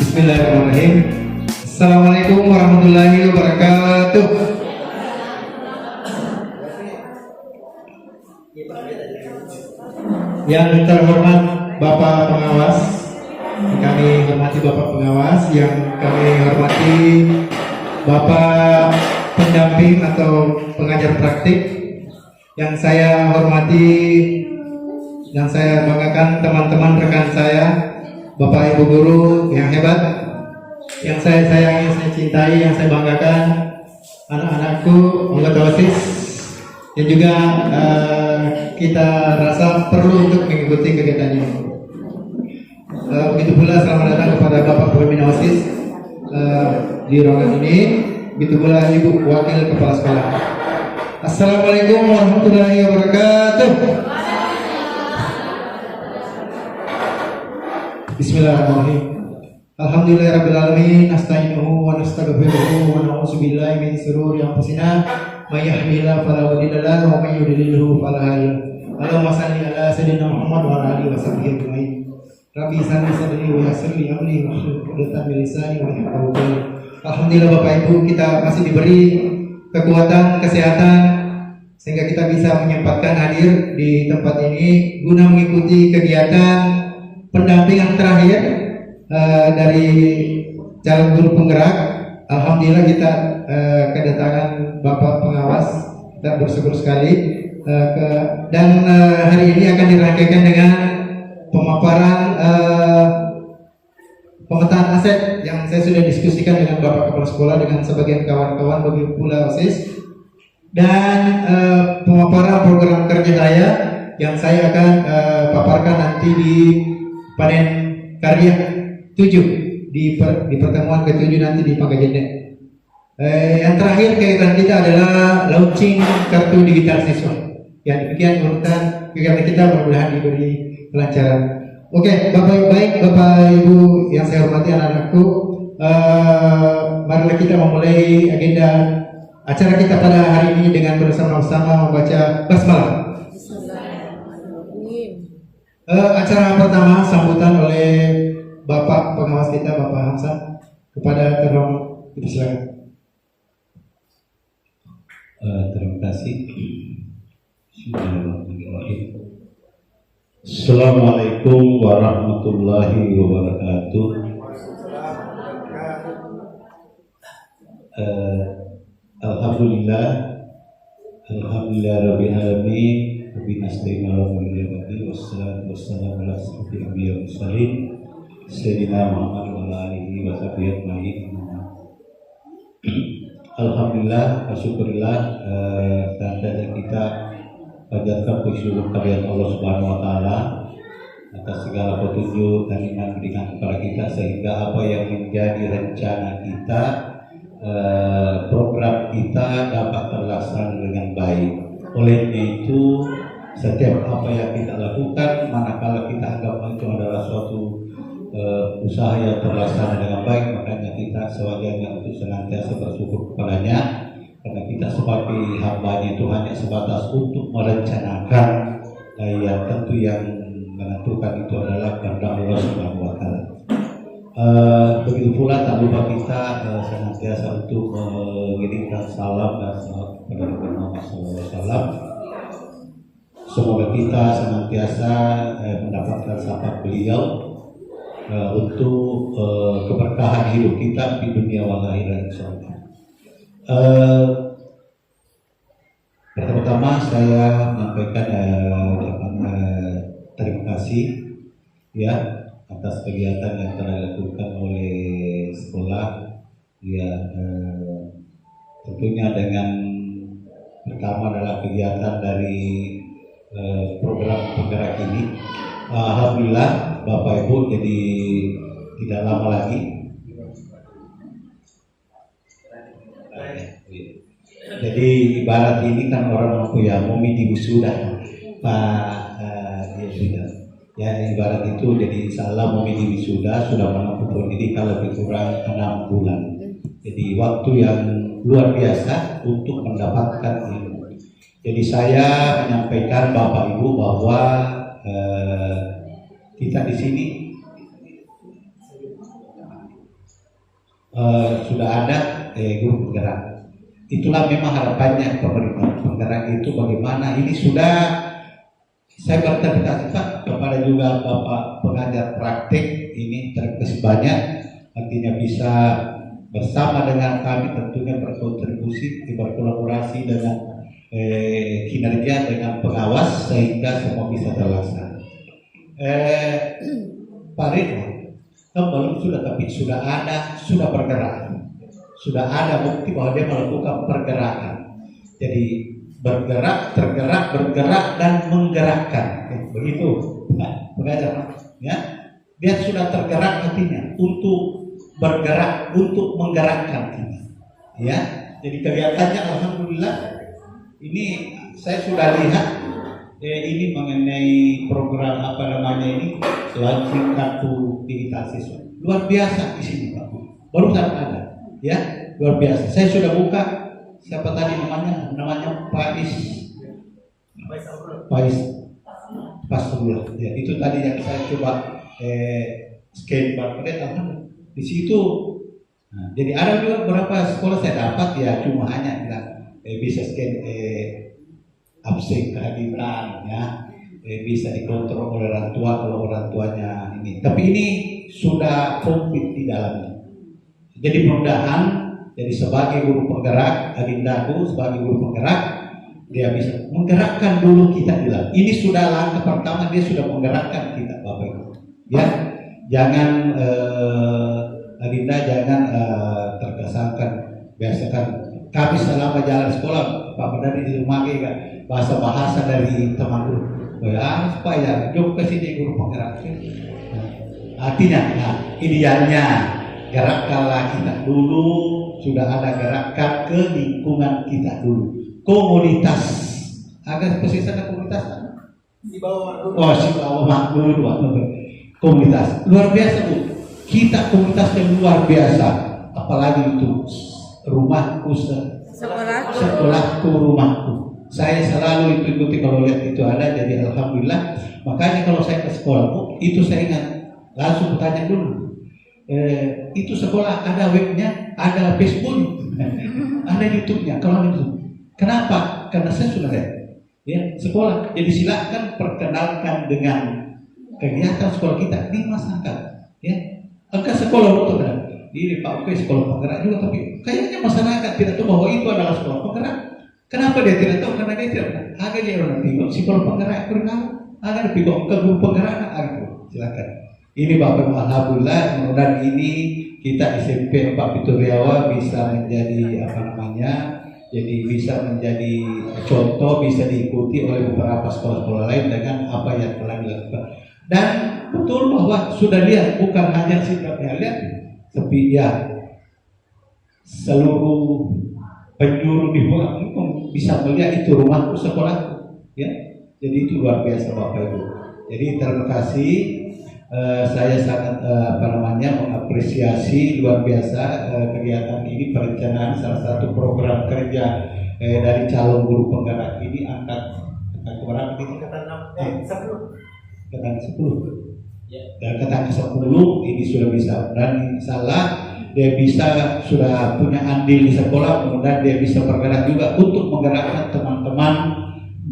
Bismillahirrahmanirrahim. Assalamualaikum warahmatullahi wabarakatuh. Yang terhormat Bapak Pengawas, kami hormati Bapak Pengawas. Yang kami hormati Bapak Pendamping atau pengajar praktik. Yang saya hormati dan saya banggakan teman-teman rekan saya, Bapak Ibu guru yang hebat, yang saya sayangi, saya cintai, yang saya banggakan, anak-anakku, anggota OSIS, yang juga kita rasa perlu untuk mengikuti kegiatan ini. Begitu pula selamat datang kepada Bapak Pembina OSIS di ruangan ini, begitu pula Ibu Wakil Kepala Sekolah. Assalamualaikum warahmatullahi wabarakatuh. Bismillahirrahmanirrahim. Alhamdulillahirabbil alamin, nasta'inuhu wa nastaghfiruhu wa na'udzu billahi min shururi anfusina may yahdihillahu fala mudilla lahu wa may yudlilhu fala hadiya lahu. Allahumma shalli ala sayyidina Muhammad wa ala alihi washabbihi ajmain. Rabbi shalli sadri wa yassir li amri wahlul 'uqdatam min lisani yafqahu qawli. Alhamdulillah Bapak Ibu, kita masih diberi kekuatan, kesehatan sehingga kita bisa menyempatkan hadir di tempat ini guna mengikuti kegiatan pendampingan terakhir dari calon guru penggerak. Alhamdulillah kita kedatangan Bapak Pengawas, kita bersyukur sekali. Dan hari ini akan dirangkaikan dengan pemaparan pemetaan aset yang saya sudah diskusikan dengan Bapak Kepala Sekolah dengan sebagian kawan-kawan begitu pula OSIS, dan pemaparan program kerja saya yang saya akan paparkan nanti di panen karya 7 di pertemuan ke-7 nanti di Pagajende. Yang terakhir kegiatan kita adalah launching kartu digital siswa. Ya, demikian urutan kegiatan kita, mudah-mudahan diberi kelancaran. Oke, Bapak Ibu yang saya hormati, anak-anakku, marilah kita memulai agenda acara kita pada hari ini dengan bersama-sama membaca basmalah. Acara pertama sambutan oleh Bapak Pengawas kita, Bapak Hamzah, kepada terhormat. Silakan. Terima kasih. Bismillahirrahmanirrahim. Assalamualaikum warahmatullahi wabarakatuh. Alhamdulillah rabbil alamin. Wassalatu wassalamu ala asyrofil anbiya'i wal mursalin sayyidina Muhammad wa ala alihi wa sahbihi ajmain. Alhamdulillah, syukurillah, senantiasa kita panjatkan puji syukur kehadirat Allah Subhanahu wa taala atas segala petunjuk dan iman berikan kepada kita sehingga apa yang menjadi rencana kita, program kita dapat terlaksana dengan baik. Olehnya itu setiap apa yang kita lakukan, manakala kita anggap itu adalah suatu usaha yang terlaksana dengan baik, makanya kita sewajarnya untuk senantiasa bersyukur kepadanya, karena kita sebagai hamba-Nya itu hanya sebatas untuk merencanakan, yang tentu yang menentukan itu adalah kehendak Allah Subhanahu wa taala. Begitu pula tak lupa kita senantiasa untuk mengirimkan salam dan salam kepada Nabi Muhammad SAW. Semoga kita senantiasa mendapatkan syafaat beliau untuk keberkahan hidup kita di dunia wal akhirat insyaallah. Pertama-tama saya menyampaikan terima kasih ya atas kegiatan yang telah dilakukan oleh sekolah ya, tentunya dengan pertama adalah kegiatan dari program penggerak ini. Alhamdulillah Bapak Ibu, jadi tidak lama lagi jadi ibarat ini kan orang mampu ya mau midi wisuda Pak ya ibarat itu, jadi insya Allah mau midi wisuda sudah menempuh pendidikan lebih kurang 6 bulan, jadi waktu yang luar biasa untuk mendapatkan ilmu. Jadi saya menyampaikan Bapak Ibu bahwa kita di sini sudah ada guru penggerak. Itulah memang harapannya pemerintah penggerak itu bagaimana ini sudah saya berterima kasih Pak kepada juga Bapak pengajar praktik ini terima kasih banyak artinya bisa bersama dengan kami tentunya berkontribusi berkolaborasi dengan kinerja dengan pengawas sehingga semua bisa terlaksana. Pak Ridwan belum sudah tapi sudah ada sudah bergerak. Sudah ada bukti bahwa dia melakukan pergerakan. Jadi bergerak, tergerak, bergerak dan menggerakkan. Begitu, pengajar. Ya, dia sudah tergerak hatinya untuk bergerak, untuk menggerakkan kita. Ya, jadi kelihatannya alhamdulillah. Ini saya sudah lihat ini mengenai program apa namanya ini launching kartu digital siswa. Luar biasa di sini Pak. Baru saja ada. Ya, luar biasa. Saya sudah buka siapa tadi namanya Pais Pasrullah. Ya, itu tadi yang saya coba scan barcode di situ. Nah, jadi ada juga beberapa sekolah saya dapat ya cuma hanya bisa scan absen kehadiran ya bisa dikontrol oleh orang tua kalau orang tuanya ini. Tapi ini sudah komplit di dalamnya. Jadi mudah-mudahan jadi sebagai guru penggerak, agendaku sebagai guru penggerak dia bisa menggerakkan dulu kita bilang. Ini sudah langkah pertama dia sudah menggerakkan kita Bapak Ibu. Ya, jangan agenda jangan terkesankan biasakan kami selama jalan sekolah Pak Pendari di rumah kan bahasa dari teman guru. Ya, supaya jom ke sini guru penggerak. Artinya, nah, idealnya gerakkanlah kita dulu, sudah ada gerakkan ke lingkungan kita dulu. Komunitas, agak posisi ada komunitas Di bawah si bawah makmur komunitas luar biasa Bu. Kita komunitas yang luar biasa, apalagi itu rumahku sekolahku rumahku. Saya selalu ikuti kalau lihat itu ada, jadi alhamdulillah. Makanya kalau saya ke sekolah Bu, itu saya ingat langsung bertanya dulu. Itu sekolah ada webnya, ada Facebook, ada YouTube-nya. Kalau itu, kenapa? Karena saya sudah lihat, ya sekolah. Jadi silakan perkenalkan dengan kegiatan sekolah kita di masyarakat. Ya, angka sekolah betul kan? Di Pak Oke sekolah penggerak juga, tapi kayaknya masyarakat tidak tahu bahwa itu adalah sekolah penggerak. Kenapa dia tidak tahu? Karena dia tidak ada dia orang tiga sekolah penggerak pernah ada tiga ke guru penggerak ada. Silakan. Ini Bapak alhamdulillah mudah-mudahan ini kita SMP Pak Pituriawa bisa menjadi jadi bisa menjadi contoh, bisa diikuti oleh beberapa sekolah-sekolah lain dengan apa yang telah dilakukan. Dan betul bahwa sudah lihat bukan hanya sikap yang lihat, tapi ya seluruh penjuru di bawah bisa melihat itu rumahku sekolahku, ya. Jadi itu luar biasa Bapak Ibu. Jadi terima kasih. Saya sangat mengapresiasi luar biasa kegiatan ini, perencanaan salah satu program kerja dari calon guru penggerak ini angkat berapa ini? Angkatan 10. Dan angkatan 10 ini sudah bisa, dan insyaallah dia bisa sudah punya andil di sekolah, kemudian dia bisa bergerak juga untuk menggerakkan teman-teman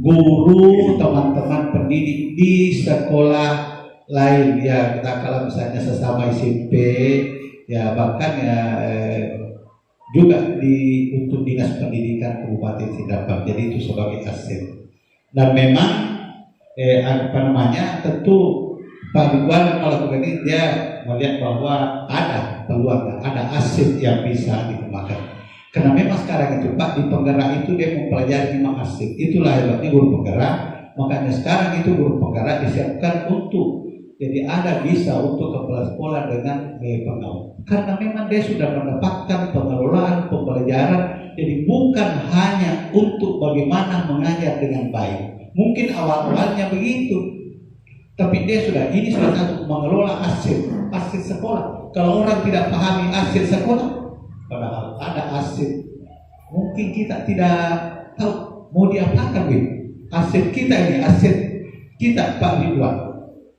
guru, teman-teman pendidik di sekolah lain ya. Kita kalau misalnya sesama SMP ya bahkan ya juga untuk dinas pendidikan Kabupaten Sindapang, jadi itu sebagai aset. Dan memang tentu Pak Ridwan kalau begini dia melihat bahwa ada peluang, ada aset yang bisa dikembangkan. Karena memang sekarang itu Pak di penggerak itu dia mempelajari 5 aset. Itulah hebatnya guru penggerak. Makanya sekarang itu guru penggerak disiapkan untuk jadi ada bisa untuk kepala sekolah dengan pengawas. Karena memang dia sudah mendapatkan pengelolaan pembelajaran. Jadi bukan hanya untuk bagaimana mengajar dengan baik. Mungkin awal-awalnya begitu, tapi dia sudah ini salah satu mengelola aset sekolah. Kalau orang tidak pahami aset sekolah, padahal ada aset, mungkin kita tidak tahu mau diapakan. Aset kita ini, aset kita Pak Ridwan.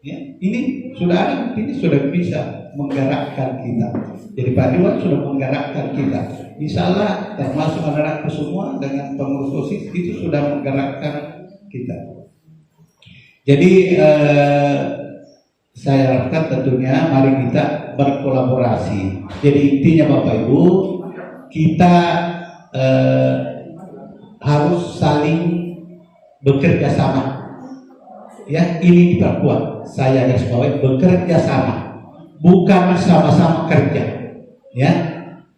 Ya, ini sudah ada, ini sudah bisa menggerakkan kita. Jadi Pak Dewan sudah menggerakkan kita. Insya Allah termasuk anak-anakku semua dengan pengurus OSIS itu sudah menggerakkan kita. Jadi saya harapkan tentunya mari kita berkolaborasi. Jadi intinya Bapak Ibu, kita harus saling bekerja sama. Ya, ini diperkuat. Saya garis bawahi bekerja sama, bukan sama-sama kerja. Ya,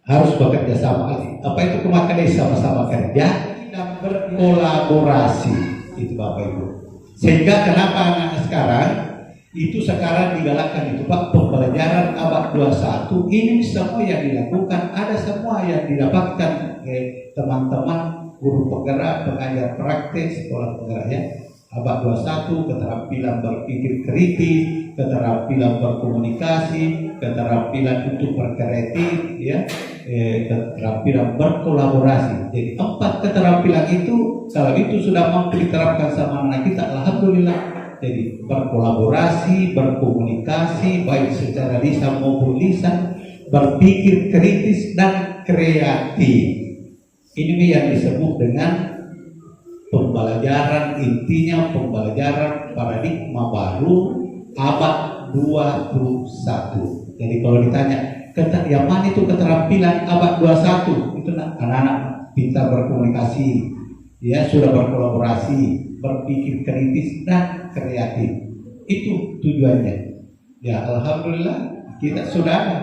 harus bekerja sama. Apa itu kemakan sama-sama kerja dan berkolaborasi itu Bapak Ibu. Sehingga kenapa anak sekarang itu sekarang digalakkan itu Pak, pembelajaran abad 21 ini semua yang dilakukan, ada semua yang didapatkan teman-teman guru penggerak, pengajar praktek, sekolah penggerak ya. Abad 21, keterampilan berpikir kritis, keterampilan berkomunikasi, keterampilan untuk berkreatif, ya, keterampilan berkolaborasi. Jadi 4 keterampilan itu, kalau itu sudah mampu diterapkan sama anak kita, alhamdulillah. Jadi berkolaborasi, berkomunikasi, baik secara lisan maupun lisan, berpikir kritis dan kreatif. Ini yang disebut dengan pembelajaran, intinya pembelajaran paradigma baru abad 21. Jadi kalau ditanya yang mana itu keterampilan abad 21, itu anak-anak pintar berkomunikasi, ya, sudah berkolaborasi, berpikir kritis dan kreatif. Itu tujuannya. Ya, alhamdulillah kita sudah ada.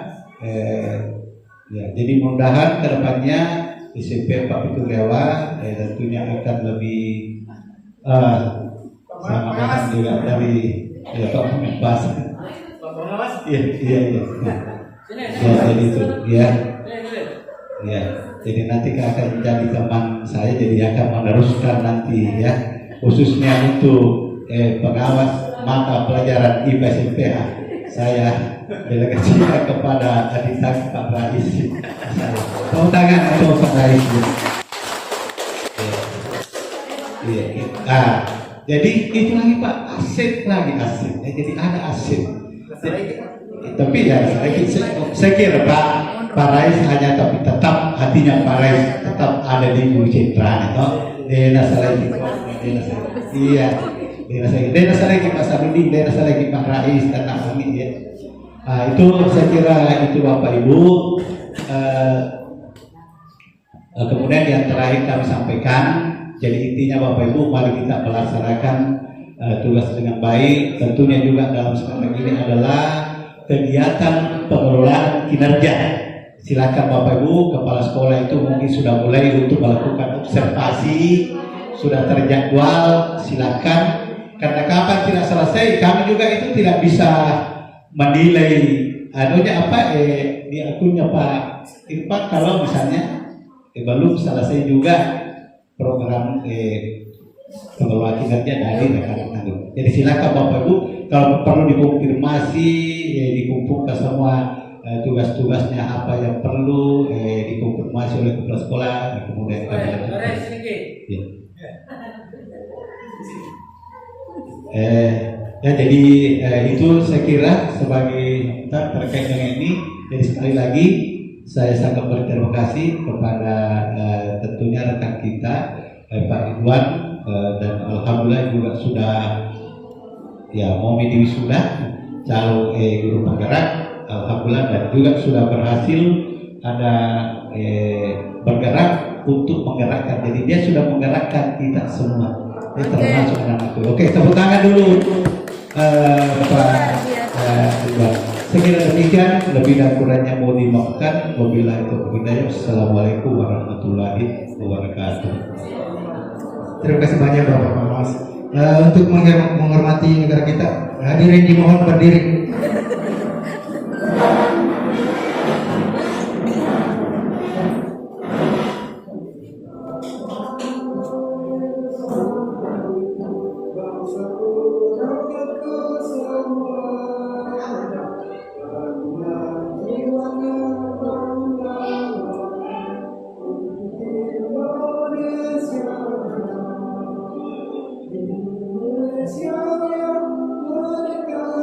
Ya, jadi mudah-mudahan kedepannya SMP Pak Pitu Lewa tentunya akan lebih sama datang juga dari ya Pak Bas. Iya. Ya, jadi itu ya. Ya, jadi nanti akan jadi teman saya, jadi akan meneruskan nanti ya, khususnya untuk pengawas mata pelajaran IPA SMPH. Saya delegasikan kepada adik saya Pak Rais. Tepuk tangan untuk Pak Rais. Iya. Jadi itu lagi Pak, aset lagi aset. Jadi ada aset. Tapi ya saya kira Pak Rais hanya tapi tetap hatinya Pak Rais tetap ada di Ibu Citra itu. Dena Salagi. Iya. Dena Salagi Pak Sarudin, Dena Salagi Pak Rais dan Amin ya. Itu saya kira itu Bapak Ibu. Kemudian yang terakhir kami sampaikan, jadi intinya Bapak Ibu mari kita melaksanakan tugas dengan baik. Tentunya juga dalam sekarang ini adalah kegiatan pengelolaan kinerja. Silakan Bapak Ibu kepala sekolah itu mungkin sudah mulai untuk melakukan observasi, sudah terjadwal. Silakan, karena kapan tidak selesai kami juga itu tidak bisa menilai anunya apa di akunnya Pak Irfan kalau misalnya belum selesai juga program pengelolaan kinerja dari rekan-rekan. Jadi silakan Bapak Ibu kalau perlu dikonfirmasi, dikumpulkan semua tugas-tugasnya apa yang perlu dikonfirmasi oleh kepala sekolah, kemudian ya jadi itu saya kira sebagai terkait dengan ini. Jadi sekali lagi saya sangat berterima kasih kepada tentunya rekan kita Pak Ridwan dan alhamdulillah juga sudah ya mau wisuda calon guru penggerak, alhamdulillah, dan juga sudah berhasil ada bergerak untuk menggerakkan. Jadi dia sudah menggerakkan kita semua. Dia termasuk anak-anak. Oke, tepuk tangan dulu Pak Ridwan. Sekira demikian, lebih dan kurangnya mau dimaafkan. Wabillahi taufiq wal hidayah. Assalamualaikum warahmatullahi wabarakatuh. Terima kasih banyak Bapak Mas. Untuk menghormati negara kita, hadirin dimohon berdiri. Indonesia yang merdeka.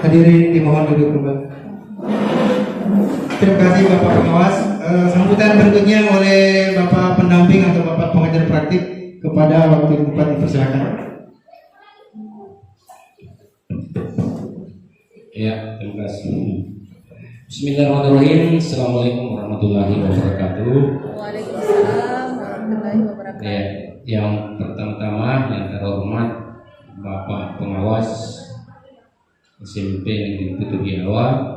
Hadirin dimohon duduk kembali. Terima kasih Bapak Pengawas. Sambutan berikutnya oleh Bapak Pendamping atau Bapak Pengajar Praktik kepada wakil bupati, dipersilakan. Ya, terima kasih. Bismillahirrahmanirrahim. Assalamualaikum warahmatullahi wabarakatuh. Waalaikumsalam warahmatullahi wabarakatuh. Ya, yang pertama-tama yang terhormat Bapak Pengawas SMP Negeri Putugiawa,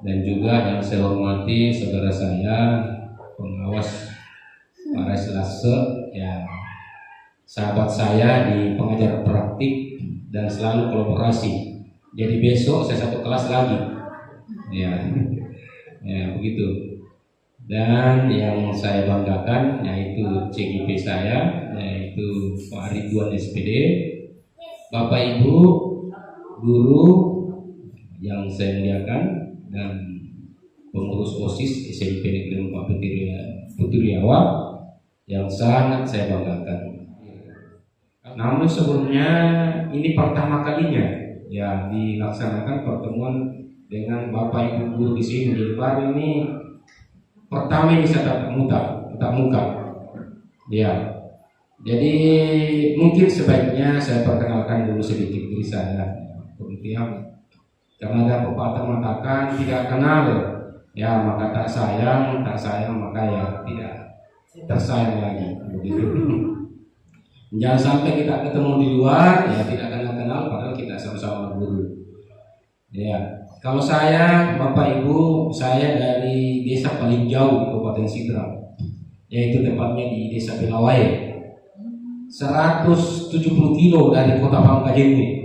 dan juga yang saya hormati saudara saya pengawas para selase, ya sahabat saya di pengajar praktik dan selalu kolaborasi. Jadi besok saya satu kelas lagi, ya begitu. Dan yang saya banggakan yaitu CGP saya, yaitu Pak Ridwan SPD, Bapak Ibu guru yang saya muliakan, dan pengurus OSIS SMP Negeri 4 Putugiawa yang sangat saya banggakan. Namun sebelumnya ini pertama kalinya ya dilaksanakan pertemuan dengan Bapak Ibu guru di sini. Jadi baru ini pertama ini saya tatap muka. Ya. Jadi mungkin sebaiknya saya perkenalkan dulu sedikit diri saya. Kemudian karena ada pepatah mengatakan tidak kenal ya maka tak sayang maka ya tidak tersayang lagi, begitu. Jangan sampai kita ketemu di luar ya tidak kenal padahal kita sama-sama guru. Ya, kalau saya Bapak Ibu, saya dari desa paling jauh di Kabupaten Sidrap, yaitu tepatnya di Desa Belawai, 170 kilo dari Kota Pangkajene.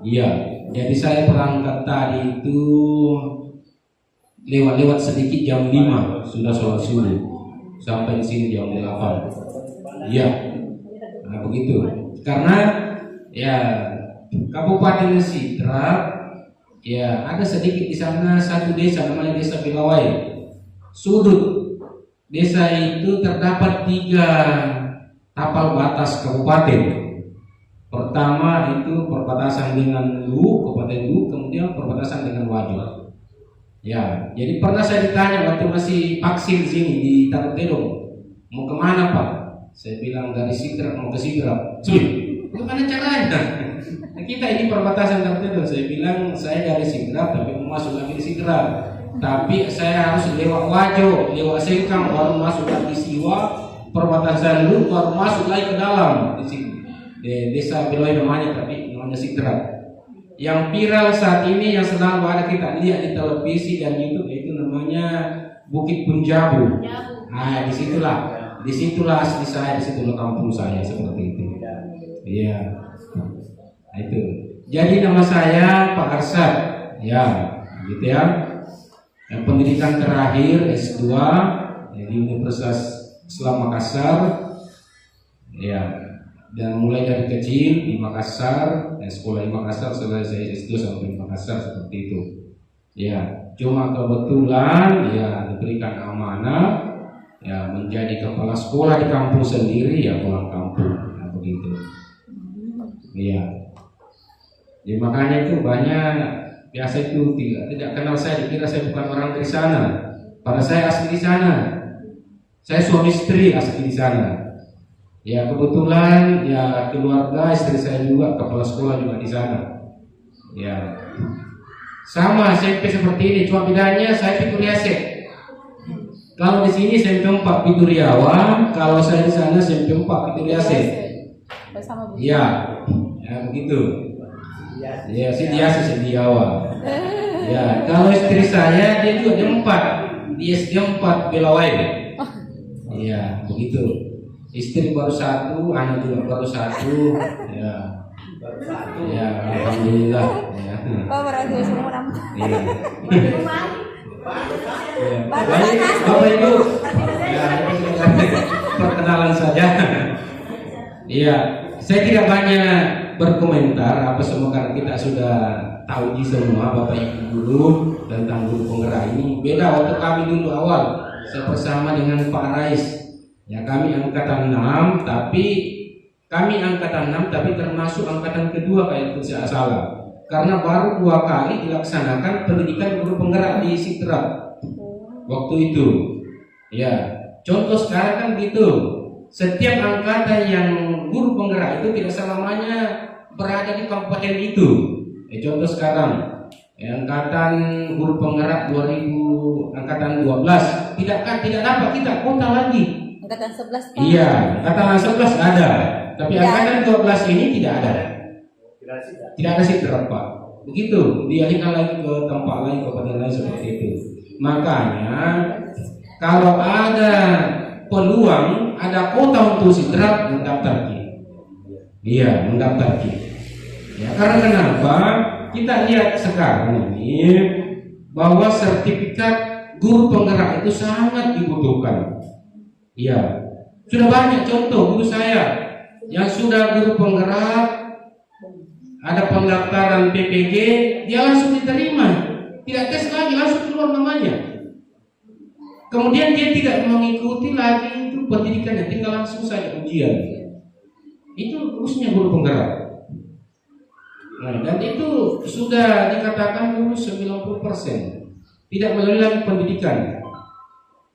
Iya, jadi saya berangkat tadi itu lewat sedikit jam 5 sudah sholat subuh, sampai di sini jam 8. Iya, nah begitu. Karena ya Kabupaten Sidrap ya ada sedikit di sana satu desa namanya Desa Belawai. Sudut desa itu terdapat 3 tapal batas kabupaten. Pertama itu perbatasan dengan Lu, Kabupaten Lu, kemudian perbatasan dengan Wajo. Ya, jadi pernah saya ditanya waktu masih vaksin sini di Tarutedong, mau kemana Pak? Saya bilang dari Sidrap mau ke Sidrap. Cuy, bagaimana caranya? Nah, kita ini perbatasan Tarutedong. Saya bilang saya dari Sidrap tapi mau masuk lagi di Sidrap. Tapi saya harus lewat Wajo, lewat Sengkang baru masuk lagi Siwa, perbatasan Lu baru masuk lagi ke dalam di sini. Desa Belawai namanya Sidrap. Yang viral saat ini yang selalu ada kita lihat di televisi dan YouTube itu namanya Bukit Punjabu. Nah, disitulah asli saya, disitulah kampung saya seperti itu. Iya, nah, itu. Jadi nama saya Pak Arsyad, ya, gitu ya. Yang pendidikan terakhir S2 di Universitas Islam Makassar, ya. Dan mulai dari kecil di Makassar, sekolah di Makassar, setelah saya S2 sampai di Makassar seperti itu. Ya, cuma kebetulan ya diberikan amanah ya menjadi kepala sekolah di kampung sendiri ya pulang kampung, ya, begitu. Iya. Ya makanya itu banyak biasa itu tidak kenal saya, dikira saya bukan orang dari sana. Padahal saya asli di sana. Saya suami istri asli di sana. Ya kebetulan ya keluarga istri saya juga kepala sekolah juga di sana. Ya sama SMP seperti ini, cuma bedanya saya Pituriase. Kalau di sini SMP 4 Pituriawa, kalau saya di sana SMP 4 Pituriase. Ya, ya begitu. Ya Sidiase Sediawa. Ya kalau istri saya dia juga di 4 di SD 4 Belawai. Ya begitu. Istri baru 1, anak juga baru 1, ya Ya, alhamdulillah. Ya. Oh, berarti semua nampak. Iya. Ya. Baik, Bapak Ibu. Ya, perkenalan saja. Iya, saya tidak banyak berkomentar apa semua karena kita sudah tahu semua Bapak Ibu dulu tentang guru penggerak ini. Beda waktu kami dulu awal, saya bersama dengan Pak Rais. Ya, kami angkatan 6 tapi termasuk angkatan kedua kalau tidak salah. Karena baru 2 kali dilaksanakan pendidikan guru penggerak di Sidrap waktu itu. Ya, contoh sekarang kan gitu. Setiap angkatan yang guru penggerak itu tidak selamanya berada di kabupaten itu. Contoh sekarang, angkatan guru penggerak 2000 angkatan 12 tidak dapat kita kota lagi. Angkatan 11 Pak. Iya, angkatan 11 ada, tapi Ya. angkatan 12 ini tidak ada. Tidak ada Sidrap, Pak. Begitu, dialihkan lagi ke tempat lain, kabupaten lain seperti itu. Makanya kalau ada peluang, ada kota untuk Sidrap, mendaftar Ki. Iya, mendaftar Ki. Ya, karena kenapa? Kita lihat sekarang ini bahwa sertifikat guru penggerak itu sangat dibutuhkan. Iya, sudah banyak contoh guru saya yang sudah guru penggerak, ada pendaftaran PPG, dia langsung diterima, tidak tes lagi, langsung keluar namanya. Kemudian dia tidak mengikuti lagi itu pendidikannya, tinggal langsung saja ujian. Itu khususnya guru penggerak. Nah, dan itu sudah dikatakan dulu 90% tidak melalui lagi pendidikan.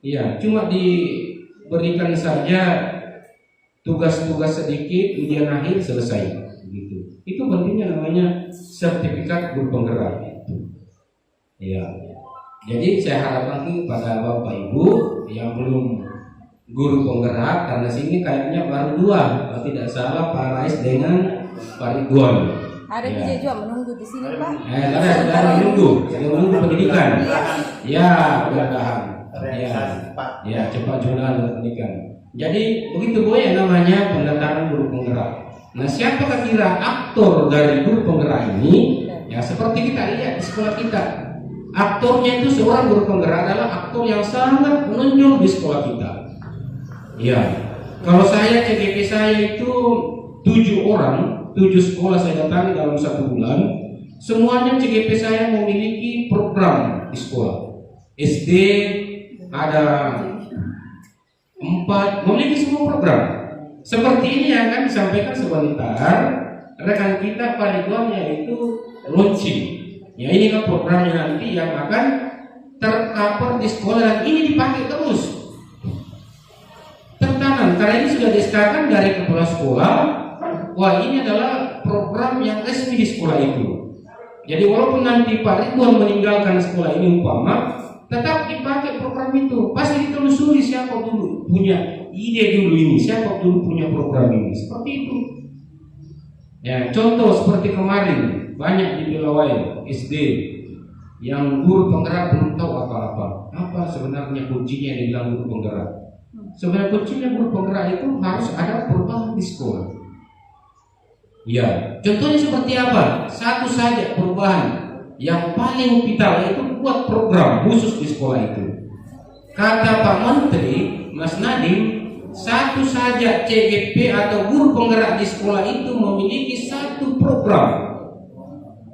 Iya, cuma diberikan saja tugas-tugas sedikit, ujian akhir selesai. Gitu. Itu pentingnya namanya sertifikat guru penggerak. Iya. Jadi saya harapkan kepada Bapak Ibu yang belum guru penggerak, karena sini kayaknya baru 2, kalau tidak salah Pak Rais dengan Pak Ridwan. Ada Ya. DJ juga menunggu di sini Pak. Ada menunggu pendidikan. Ya, mudah-mudahan. Ya, cepat juga pendidikan. Jadi begitu Bu ya namanya pendaftaran guru penggerak. Nah, siapakah kira aktor dari guru penggerak ini? Ya, seperti kita lihat di sekolah kita. Aktornya itu seorang guru penggerak adalah aktor yang sangat menonjol di sekolah kita. Ya, kalau saya CGP saya itu 7 orang, 7 sekolah saya datangi dalam 1 bulan. Semuanya CGP saya memiliki program di sekolah. SD ada 4, memiliki semua program. Seperti ini yang akan disampaikan sebentar rekan kita Pak Ridwan, yaitu launching. Ya, ini kan programnya nanti yang akan tercover di sekolah dan ini dipakai terus. Tertanam karena ini sudah disahkan dari kepala sekolah. Wah, ini adalah program yang resmi di sekolah itu. Jadi walaupun nanti Pak Ridwan meninggalkan sekolah ini umpama, tetap dipakai program itu. Pasti ditelusuri siapa dulu punya ide dulu ini, siapa dulu punya program ini. Seperti itu. Ya, contoh seperti kemarin banyak di Pilawai SD yang guru penggerak belum tahu apa-apa. Apa sebenarnya kuncinya yang dibilang guru penggerak? Sebenarnya kuncinya guru penggerak itu harus ada perubahan di sekolah. Ya, contohnya seperti apa? Satu saja perubahan yang paling vital itu buat program khusus di sekolah itu. Kata Pak Menteri, Mas Nadiem, satu saja CGP atau guru penggerak di sekolah itu memiliki satu program.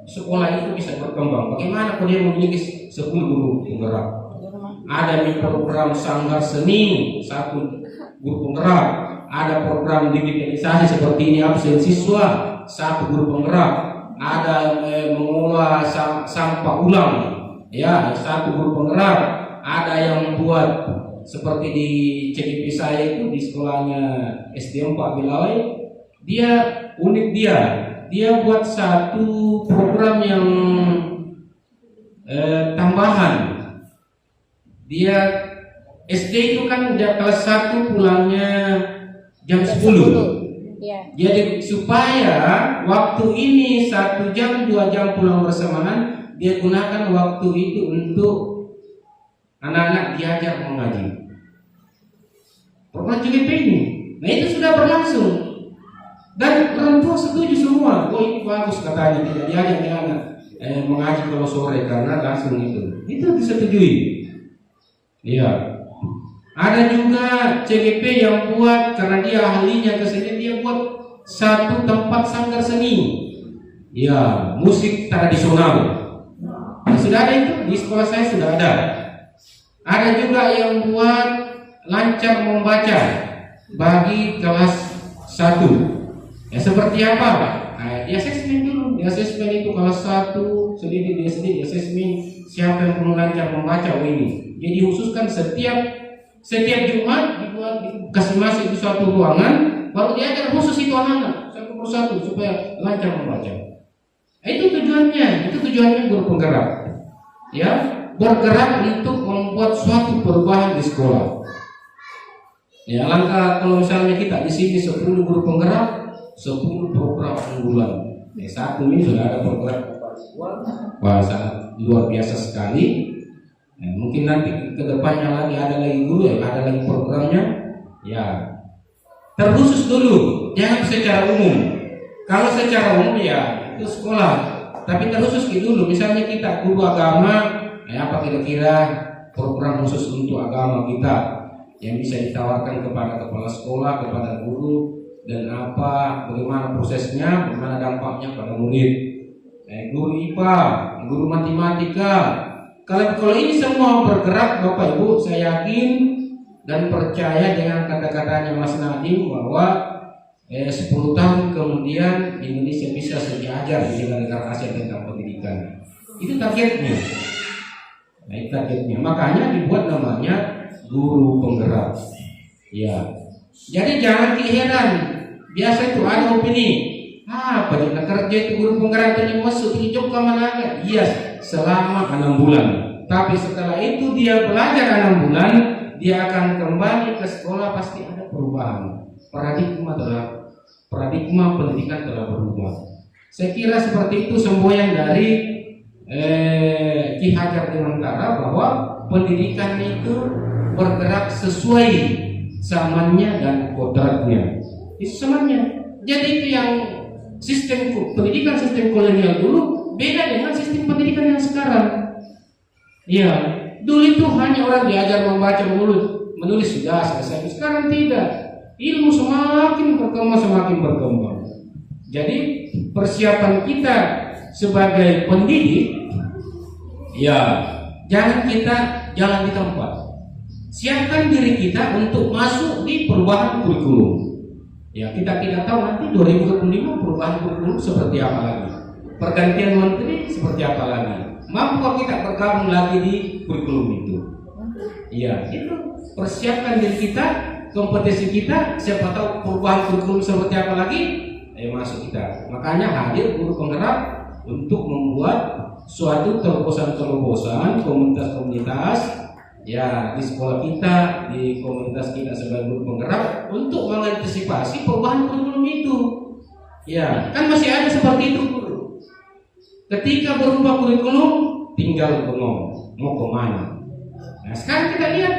Sekolah itu bisa berkembang. Bagaimana kalau dia memiliki 10 guru penggerak? Ada program sanggar seni, 1 guru penggerak. Ada program digitalisasi seperti ini absen siswa, 1 guru penggerak. Ada mengolah sampah ulang, ya 1 guru penggerak. Ada yang membuat seperti di CGP saya itu di sekolahnya SD 4 Bilawai, dia unik, dia buat 1 program yang tambahan. Dia SD itu kan kelas 1 pulangnya jam 10. Ya. Jadi supaya waktu ini 1 jam 2 jam pulang bersamaan, dia gunakan waktu itu untuk anak-anak diajar mengaji. Program CGP ini, nah itu sudah berlangsung. Dan orang tua setuju semua. Oh ini bagus katanya, tidak diajak anak mengaji kalau sore karena langsung itu disetujui. Iya. Ada juga CGP yang buat karena dia ahlinya kesenian, dia buat satu tempat sanggar seni. Ya, musik tradisional. Nah, sudah ada itu di sekolah saya sudah ada. Ada juga yang buat lancar membaca bagi kelas 1. Ya seperti apa? Nah, di asesmen dulu. Di asesmen itu kelas 1 sendiri dia sendiri asesmen siapa yang perlu lancar membaca ini. Jadi khususkan setiap Jumat dibuat dikasih masuk di suatu ruangan, baru diajar khusus itu anak-anak satu persatu supaya lancar membaca. Itu tujuannya guru penggerak. Ya, bergerak untuk membuat suatu perubahan di sekolah. Ya, langkah kalau misalnya kita di sini 10 guru penggerak, 10 program unggulan. Satu ini sudah ada program wah sangat luar biasa sekali. Nah, mungkin nanti ke depannya lagi ada lagi guru ya, ada lagi programnya. Ya, terkhusus dulu, jangan secara umum. Kalau secara umum ya itu sekolah, tapi terkhusus dulu. Misalnya kita guru agama, apa kira-kira program khusus untuk agama kita yang bisa ditawarkan kepada kepala sekolah, kepada guru, dan bagaimana prosesnya, bagaimana dampaknya pada murid. Guru IPA, guru matematika. Kalau ini semua bergerak, Bapak Ibu, saya yakin dan percaya dengan kata-katanya Mas Nadiem bahwa 10 tahun kemudian Indonesia bisa sejajar di negara Asia tentang pendidikan. Itu targetnya. Nah, itu targetnya. Makanya dibuat namanya guru penggerak. Ya. Jadi jangan keheran. Biasa itu ada opini. Banyak kerja itu guru penggerak ini masuk di job ke mana? Iya, selama 6 bulan. Tapi setelah itu dia belajar 6 bulan, dia akan kembali ke sekolah, pasti ada perubahan. Paradigma pendidikan telah berubah. Saya kira seperti itu semboyan dari Ki Hajar Dewantara bahwa pendidikan itu bergerak sesuai zamannya dan kodratnya. Itu semuanya. Jadi itu yang sistem sistem kolonial dulu beda dengan sistem pendidikan yang sekarang. Iya, dulu itu hanya orang diajar membaca menulis sudah selesai. Sekarang tidak. Ilmu semakin berkembang. Jadi persiapan kita sebagai pendidik, ya jangan kita jalan di tempat. Siapkan diri kita untuk masuk di perubahan kurikulum. Ya, kita tidak tahu nanti 2025 perubahan kurikulum seperti apa lagi. Pergantian menteri seperti apa lagi. Mampu kita bergabung lagi di kurikulum itu. Iya, itu persiapkan diri kita, kompetisi kita, siapa tahu perubahan kurikulum seperti apa lagi, masuk kita. Makanya hadir guru penggerak untuk membuat suatu terobosan komunitas-komunitas ya di sekolah kita, di komunitas kita sebagai guru penggerak untuk mengantisipasi perubahan kurikulum itu. Ya, kan masih ada seperti itu guru. Ketika berubah kurikulum, tinggal bengong mau kemana. Nah, sekarang kita lihat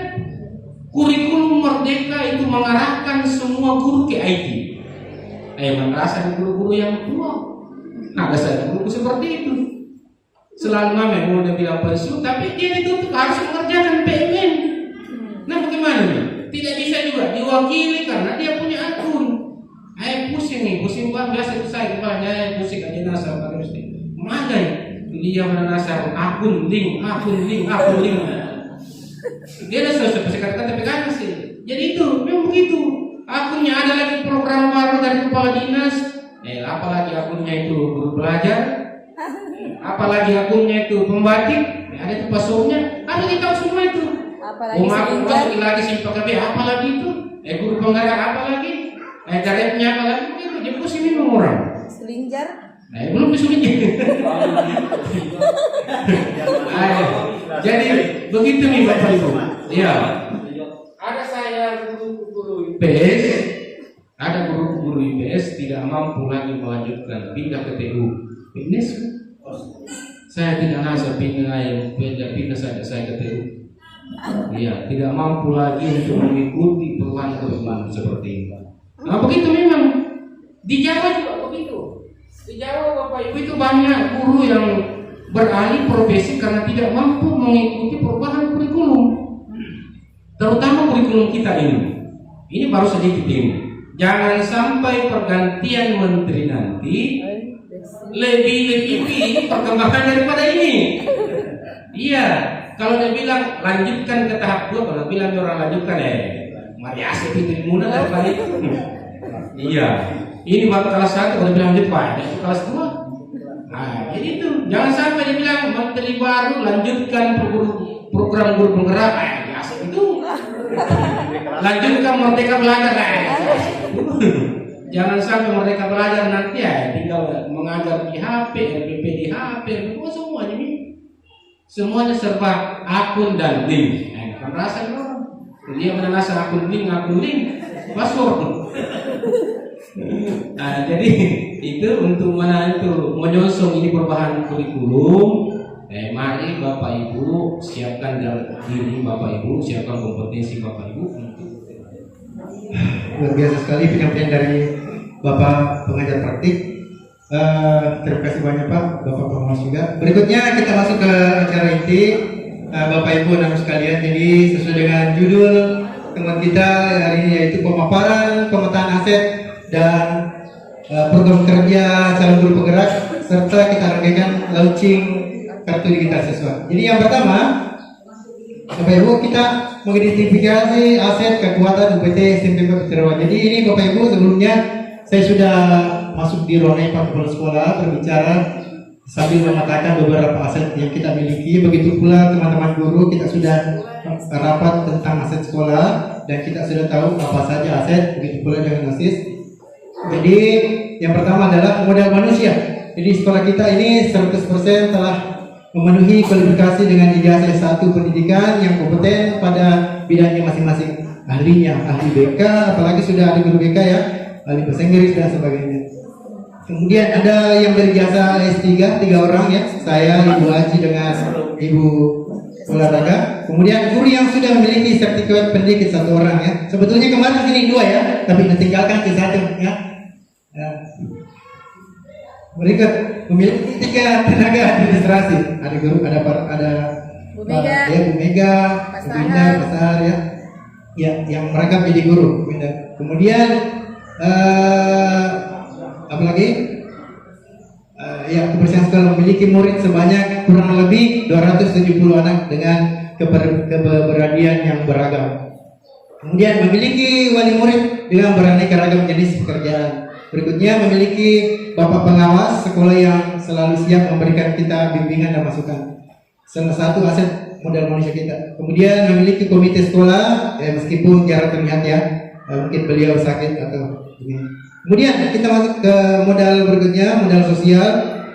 kurikulum Merdeka itu mengarahkan semua guru ke IT. Merasa guru-guru yang tua. Nah, ada saja guru seperti itu. Selalu mau udah bilang pensiun, tapi dia itu harus mengerjakan PMN. Nah, bagaimana nih? Tidak bisa juga diwakili karena dia punya akun. Pusing bang, biasa itu saya banyak pusing aja nasar terus nih. Mana dia mana nasar akun link. Dia ada selesai kata-kata pegangan sih. Jadi itu memang begitu. Akunnya ada lagi program baru dari kepala dinas. Apalagi akunnya itu guru pelajar. Apalagi akunnya itu pembatik. Ada itu passwordnya. Ada kita semua itu. Apalagi akun masuk lagi simpan KB. Apalagi itu. Guru penggerak apalagi. Karetnya apalagi itu. Jadi pusing memang orang. Selinjar. Belum disuruhnya. Jadi begitu nih Bapak Ibu. Ya. Ada saya guru IPS, ada guru IPS tidak mampu lagi melanjutkan, pindah ke TU. Fitness. Saya tidak nasa pindah saya ke TU. Iya, tidak mampu lagi untuk mengikuti perubahan seperti ini. Nah, begitu memang. Di Jawa juga begitu. Di Jawa Bapak Ibu itu banyak guru yang beralih profesi karena tidak mampu mengikuti perubahan kurikulum, terutama kurikulum kita ini. Ini baru sedikit ini. Jangan sampai pergantian menteri nanti lebih tinggi perkembangan daripada ini. Iya, kalau dia bilang lanjutkan ke tahap 2, kalau bilang orang lanjutkan mari asik itu mudah daripada itu. Iya, ini baru kelas 1, kalau bilang lanjut Pak, itu kelas 2. Nah, jadi itu jangan sampai dia bilang menteri baru lanjutkan program guru penggerak, asik itu. Lanjutkan Merdeka Belajar, jangan sampai Merdeka Belajar nanti tinggal mengajar di HP, LPP di HP, semuanya ini. Semuanya serba akun dan link. Kan rasa orang dia menanasa akun link, password. Nah, jadi itu untuk menyongsong ini perubahan kurikulum. Mari Bapak Ibu siapkan diri Bapak Ibu, siapkan kompetensi Bapak Ibu untuk luar biasa sekali penyampaian dari Bapak pengajar praktik. Terima kasih banyak Pak, Bapak pengawas juga. Berikutnya kita masuk ke acara inti, Bapak Ibu dan sekalian. Jadi sesuai dengan judul teman kita hari ini yaitu pemaparan pemetaan aset dan program kerja calon guru penggerak, serta kita rangkaikan launching kartu digital siswa. Jadi yang pertama, Bapak Ibu, kita mengidentifikasi aset kekuatan UPT SMP Pecerawan. Jadi ini Bapak Ibu, sebelumnya saya sudah masuk di Ronai Pak Kepala Sekolah berbicara sambil memetakan beberapa aset yang kita miliki. Begitu pula teman-teman guru, kita sudah rapat tentang aset sekolah dan kita sudah tahu apa saja aset. Begitu pula dengan OSIS. Jadi yang pertama adalah modal manusia. Jadi sekolah kita ini 100% telah memenuhi kualifikasi dengan ijazah S1 pendidikan yang kompeten pada bidangnya masing-masing. Ahlinya, ahli BK, apalagi sudah ahli guru BK ya, ahli bahasa Inggris dan sebagainya. Kemudian ada yang berijazah S3, 3 orang ya, saya, Ibu Haji dengan Ibu olahraga. Kemudian guru yang sudah memiliki sertifikat pendidik 1 orang ya. Sebetulnya kemarin sini 2 ya, tapi ditinggalkan ke 1 ya. Berikut memiliki 3 tenaga administrasi. Ada guru, ada Bu Mega, Bu Mega, Pak Bu Binda, Pak Sahar ya. Ya, yang mereka menjadi guru. Kemudian apalagi ya, kebersihan sekolah memiliki murid sebanyak kurang lebih 270 anak dengan keberanian yang beragam. Kemudian memiliki wali murid dengan beraneka ragam jenis pekerjaan. Berikutnya memiliki bapak pengawas sekolah yang selalu siap memberikan kita bimbingan dan masukan. Salah satu aset modal manusia kita. Kemudian memiliki komite sekolah, meskipun jarang terlihat ya, mungkin beliau sakit atau ini. Kemudian kita masuk ke modal berikutnya, modal sosial.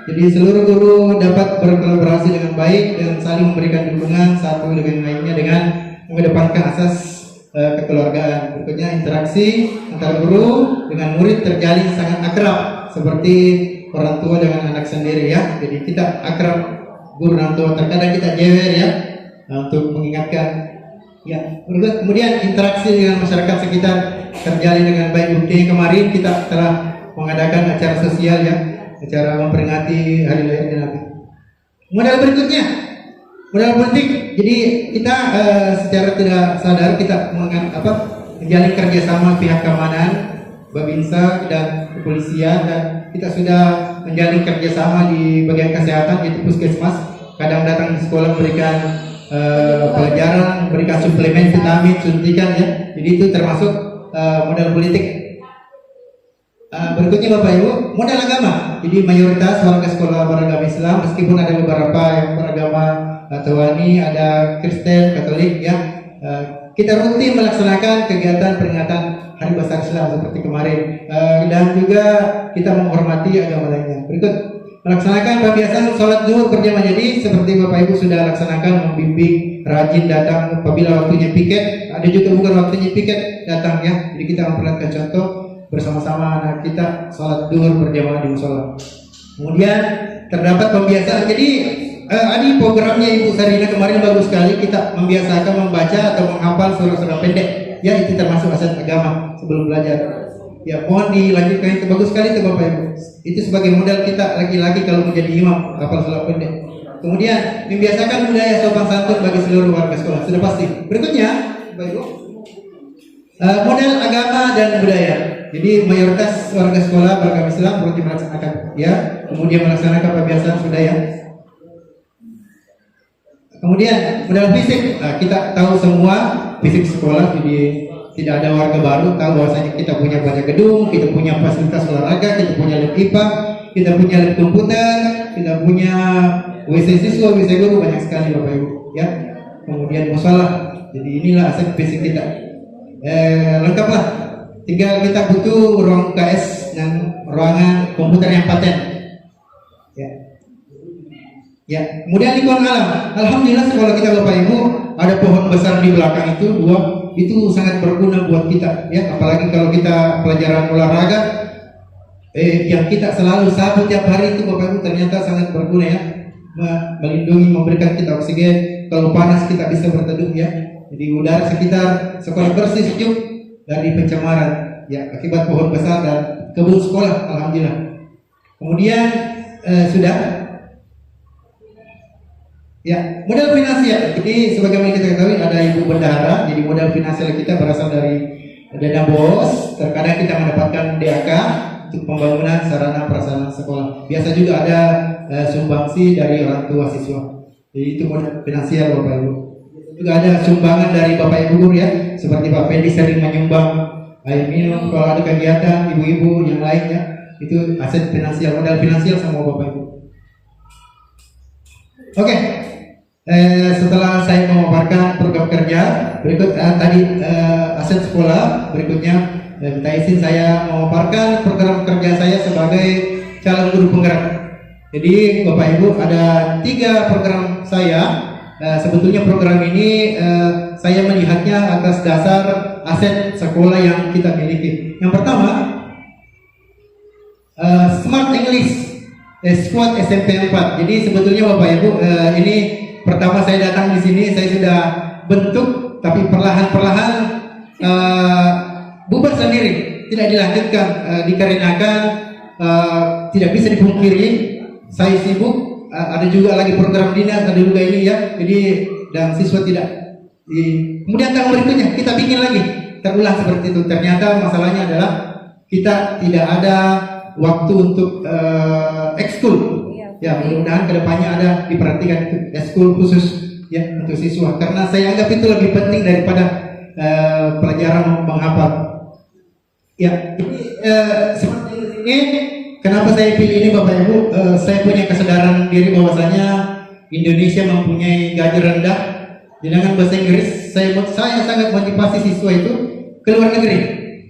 Jadi seluruh guru dapat berkolaborasi dengan baik dan saling memberikan dukungan satu dengan lainnya dengan mengedepankan asas kekeluargaan. Berikutnya interaksi antara guru dengan murid terjalin sangat akrab seperti orang tua dengan anak sendiri ya. Jadi kita akrab guru dan tua, terkadang kita jewer ya untuk mengingatkan ya. Kemudian interaksi dengan masyarakat sekitar terjalin dengan baik. Bukti kemarin kita telah mengadakan acara sosial ya, acara memperingati hari lahir Nabi. Modal berikutnya, modal politik. Jadi kita secara tidak sadar kita menjalin kerjasama pihak keamanan, Babinsa dan kepolisian, dan kita sudah menjalin kerjasama di bagian kesehatan yaitu puskesmas. Kadang datang di sekolah memberikan pelajaran, memberikan suplemen vitamin, suntikan ya. Jadi itu termasuk modal politik. Berikutnya Bapak Ibu, modal agama. Jadi mayoritas warga sekolah beragama Islam, meskipun ada beberapa yang beragama Tawani, ada Kristen, Katolik ya. Kita rutin melaksanakan kegiatan peringatan Hari Besar Islam seperti kemarin, dan juga kita menghormati agama lainnya. Berikut melaksanakan pembiasaan sholat zuhur berjamaah. Jadi seperti Bapak Ibu sudah laksanakan, membimbing, rajin datang apabila waktunya piket. Ada juga bukan waktunya piket datang ya. Jadi kita memperlihatkan contoh bersama-sama anak kita sholat zuhur berjamaah di musola. Kemudian terdapat pembiasaan. Jadi ini programnya Ibu Sarina kemarin bagus sekali. Kita membiasakan membaca atau menghafal surah-surah pendek. Ya, itu termasuk aset agama sebelum belajar. Ya, mohon dilanjutkan, itu bagus sekali itu Bapak Ibu. Itu sebagai modal kita laki-laki kalau menjadi imam hafal surah pendek. Kemudian membiasakan budaya sopan santun bagi seluruh warga sekolah, sudah pasti. Berikutnya, Bapak Ibu, modal agama dan budaya. Jadi mayoritas warga sekolah beragama Islam rutin melaksanakan, ya. Kemudian melaksanakan pembiasaan sudah ya. Kemudian modal fisik, kita tahu semua fisik sekolah, jadi tidak ada warga baru tahu bahwasanya kita punya banyak gedung, kita punya fasilitas olahraga, kita punya lab IPA, kita punya lab komputer, kita punya WC siswa, WC guru, banyak sekali Bapak Ibu, ya. Kemudian musola, jadi inilah aset fisik kita. Lengkaplah. Tinggal kita butuh ruang UKS dan ruangan komputer yang paten. Ya. Ya, kemudian lingkungan alam. Alhamdulillah sekolah kita Bapak Ibu ada pohon besar di belakang itu dua, itu sangat berguna buat kita, ya. Apalagi kalau kita pelajaran olahraga, yang kita selalu sapu tiap hari itu Bapak Ibu ternyata sangat berguna ya, melindungi, memberikan kita oksigen. Kalau panas kita bisa berteduh ya. Jadi udara sekitar sekolah bersih sejuk dari pencemaran ya akibat pohon besar dan kebun sekolah. Alhamdulillah. Kemudian sudah. Ya, modal finansial. Jadi sebagaimana kita ketahui ada Ibu Bendahara. Jadi modal finansial kita berasal dari dana BOS. Terkadang kita mendapatkan DAK untuk pembangunan sarana prasarana sekolah. Biasa juga ada sumbangsi dari orang tua siswa. Jadi itu modal finansial Bapak Ibu. Juga ada sumbangan dari Bapak Ibu guru ya. Seperti Pak Pendi sering menyumbang air minum kalau ada kegiatan ibu-ibu yang lainnya. Itu aset finansial, modal finansial sama Bapak Ibu. Oke. Setelah saya memaparkan program kerja, berikut tadi aset sekolah, berikutnya minta izin saya memaparkan program kerja saya sebagai calon guru penggerak. Jadi Bapak Ibu ada 3 program saya. Sebetulnya program ini saya melihatnya atas dasar aset sekolah yang kita miliki. Yang pertama, Smart English Squad SMP 4. Jadi sebetulnya Bapak Ibu ini pertama saya datang di sini saya sudah bentuk, tapi perlahan-perlahan bubar sendiri, tidak dilanjutkan dikarenakan tidak bisa dipungkiri saya sibuk, ada juga lagi program dinas, ada juga ini ya. Jadi dan siswa tidak. Kemudian tahun berikutnya kita bikin lagi, terulang seperti itu. Ternyata masalahnya adalah kita tidak ada waktu untuk ekskul. Ya, mudah-mudahan kedepannya ada diperhatikan ekskul khusus ya untuk siswa, karena saya anggap itu lebih penting daripada pelajaran menghafal. Ya, seperti ini. Kenapa saya pilih ini Bapak Ibu? Saya punya kesadaran diri bahwasanya Indonesia mempunyai gaji rendah. Dengan bahasa Inggris, saya sangat motivasi siswa itu ke luar negeri.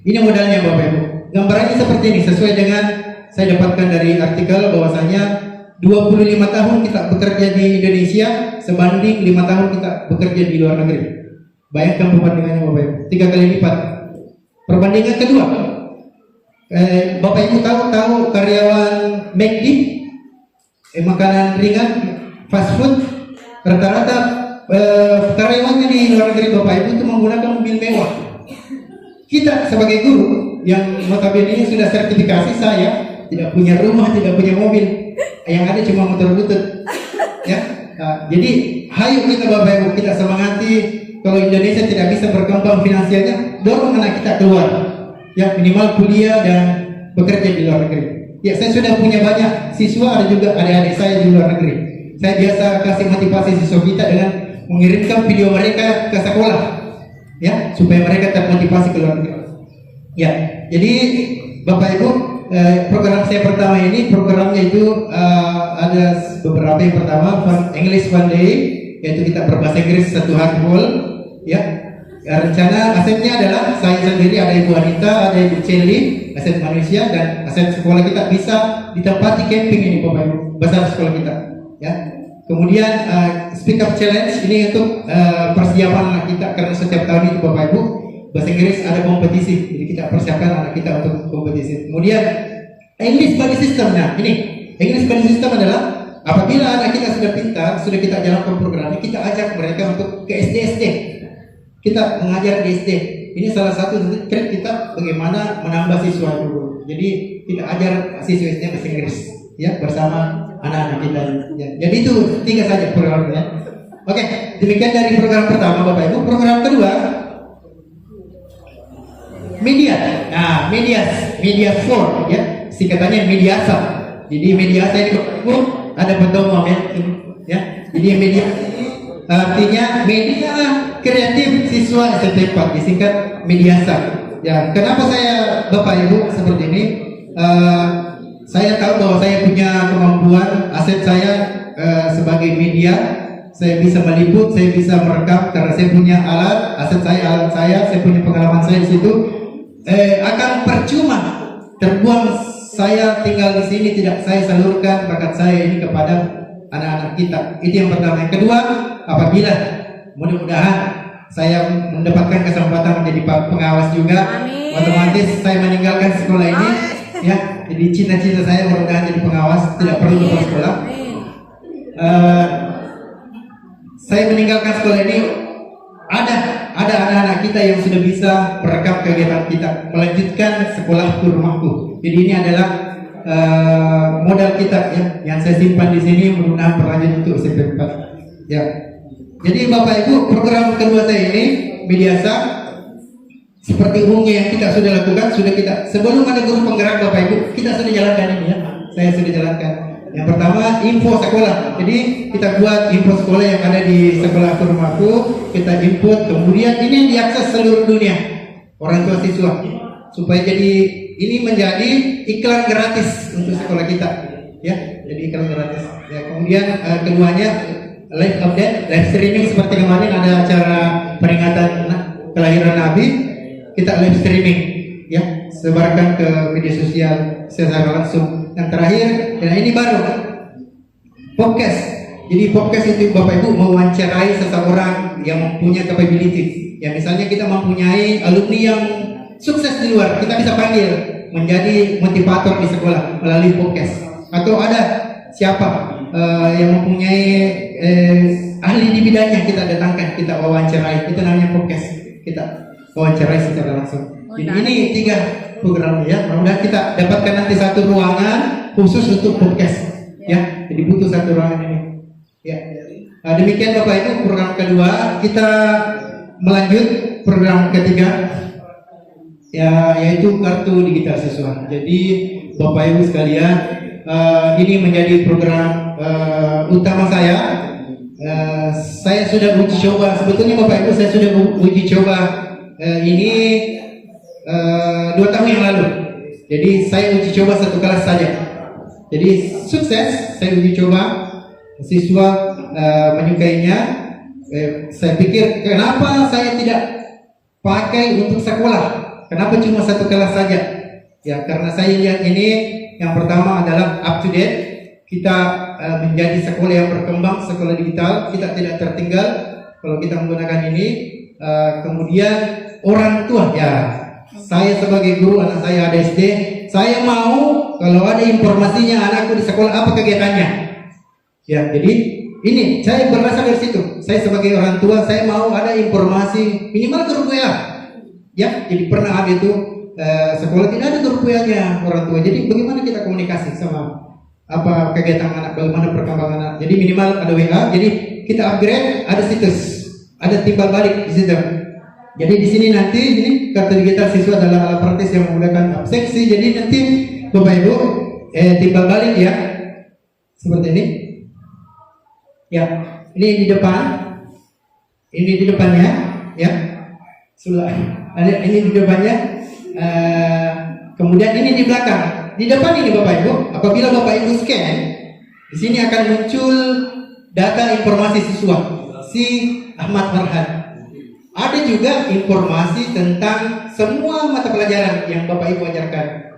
Ini modalnya Bapak Ibu. Gambarannya seperti ini, sesuai dengan saya dapatkan dari artikel bahwasanya 25 tahun kita bekerja di Indonesia sebanding 5 tahun kita bekerja di luar negeri. Bayangkan perbandingannya Bapak Ibu, 3 kali lipat. Perbandingan kedua, Bapak Ibu tahu karyawan McD, makanan ringan, fast food, rata-rata karyawannya di luar negeri Bapak Ibu itu menggunakan mobil mewah. Kita sebagai guru yang notabene ini sudah sertifikasi, saya tidak punya rumah, tidak punya mobil, yang ada cuma motor butut. Ya, jadi hayo kita Bapak Ibu, kita semangati. Kalau Indonesia tidak bisa berkembang finansialnya, dorong anak kita keluar. Ya, minimal kuliah dan bekerja di luar negeri. Ya, saya sudah punya banyak siswa, ada juga adik-adik saya di luar negeri. Saya biasa kasih motivasi siswa kita dengan mengirimkan video mereka ke sekolah, ya, supaya mereka termotivasi ke luar negeri. Ya, jadi Bapak Ibu, program saya pertama ini programnya itu ada beberapa. Yang pertama English One Day, yaitu kita berbahasa Inggris satu hari full. Ya, rencana asetnya adalah saya sendiri, ada Ibu Anita, ada Ibu Celi, aset manusia, dan aset sekolah kita bisa ditempati camping ini Bapak Ibu, besar sekolah kita. Ya, kemudian speak up challenge ini untuk persiapan anak kita, karena setiap tahun itu Bapak Ibu bahasa Inggris ada kompetisi, jadi kita persiapkan anak kita untuk kompetisi. Kemudian English Buddy System. Nah, ini English Buddy System adalah apabila anak kita sudah pintar, sudah kita jalankan programnya, kita ajak mereka untuk ke SD. Kita mengajar di SD. ini salah satu trik kita bagaimana menambah siswa dulu. Jadi kita ajar siswa bahasa Inggris ya bersama anak-anak kita. Ya. Jadi itu 3 saja programnya. Oke, demikian dari program pertama Bapak Ibu. Program kedua media. Nah, media 4 ya. Singkatannya Mediasa. Jadi Mediasa ini Bapak Ibu ada pedoman ya. Jadi media artinya media kreatif siswa SMP 4 disingkat Mediasa. Ya, kenapa saya Bapak Ibu seperti ini? Saya tahu bahwa saya punya kemampuan, aset saya sebagai media, saya bisa meliput, saya bisa merekam karena saya punya alat saya punya pengalaman saya di situ. Akan percuma terbuang saya tinggal di sini tidak saya salurkan bakat saya ini kepada anak-anak kita. Itu yang pertama. Yang kedua, apabila mudah-mudahan saya mendapatkan kesempatan menjadi pengawas juga, Amin. otomatis saya meninggalkan sekolah ini, ya. Jadi cita-cita saya mudah-mudahan jadi pengawas, tidak perlu lulus sekolah. Saya meninggalkan sekolah ini, ada anak-anak kita yang sudah bisa merekam kegiatan kita, melanjutkan sekolah ke rumahku. Jadi ini adalah modal kita ya, yang saya simpan di sini, mudah-mudahan berlanjut untuk SMP 4. Ya. Jadi Bapak Ibu, program kedua saya ini Mediasa seperti umumnya yang kita sudah lakukan, sebelum ada guru penggerak Bapak Ibu, kita sudah jalankan ini ya. Saya sudah jalankan. Yang pertama info sekolah. Jadi kita buat info sekolah yang ada di sekolah ke rumahku, kita input, kemudian ini diakses seluruh dunia orang tua siswa supaya jadi ini menjadi iklan gratis untuk sekolah kita ya. Jadi iklan gratis. Ya, kemudian keduanya live update, live streaming seperti kemarin ada acara peringatan kelahiran Nabi, kita live streaming ya, sebarkan ke media sosial secara langsung. Yang terakhir, dan ini baru podcast. Jadi podcast itu Bapak Ibu mewawancarai seseorang yang mempunyai capability. Ya misalnya kita mempunyai alumni yang sukses di luar, kita bisa panggil menjadi motivator di sekolah melalui podcast. Atau ada siapa yang mempunyai ahli di bidangnya, kita datangkan, kita wawancarai. Itu namanya podcast. Kita wawancarai secara langsung. Jadi ini 3 program ya. Mudah-mudahan kita dapatkan nanti satu ruangan khusus untuk podcast ya. Jadi butuh satu ruangan ini. Ya. Nah, demikian Bapak Ibu program kedua. Kita melanjut program ketiga ya, yaitu kartu digital siswa. Jadi Bapak Ibu sekalian, ini menjadi program utama saya. Saya sudah uji coba. Sebetulnya Bapak Ibu saya sudah uji coba ini 2 tahun yang lalu. Jadi saya uji coba 1 kelas saja. Jadi sukses, saya uji coba, siswa menyukainya. Saya pikir kenapa saya tidak pakai untuk sekolah? Kenapa cuma 1 kelas saja? Ya karena saya lihat ini yang pertama adalah up to date. Kita menjadi sekolah yang berkembang, sekolah digital, kita tidak tertinggal kalau kita menggunakan ini. Kemudian orang tua ya. Saya sebagai guru, anak saya ada SD, saya mau kalau ada informasinya anakku di sekolah apa kegiatannya. Ya, jadi ini saya berasal dari situ. Saya sebagai orang tua, saya mau ada informasi minimal grup WA. Ya, jadi pernah ada itu sekolah tidak ada grup WA-nya orang tua. Jadi bagaimana kita komunikasi sama apa kegiatan anak, bagaimana perkembangan anak. Jadi minimal ada WA. Jadi kita upgrade, ada situs, ada timbal balik di situ. Jadi di sini nanti ini kartu digital siswa adalah alat praktis yang memudahkan abseksi. Jadi nanti Bapak Ibu timbal balik ya seperti ini. Ya, ini di depan, ini di depannya, ya. Ini di depannya. Kemudian ini di belakang. Di depan ini Bapak Ibu. Apabila Bapak Ibu scan, di sini akan muncul data informasi siswa si Ahmad Farhan. Ada juga informasi tentang semua mata pelajaran yang Bapak Ibu ajarkan.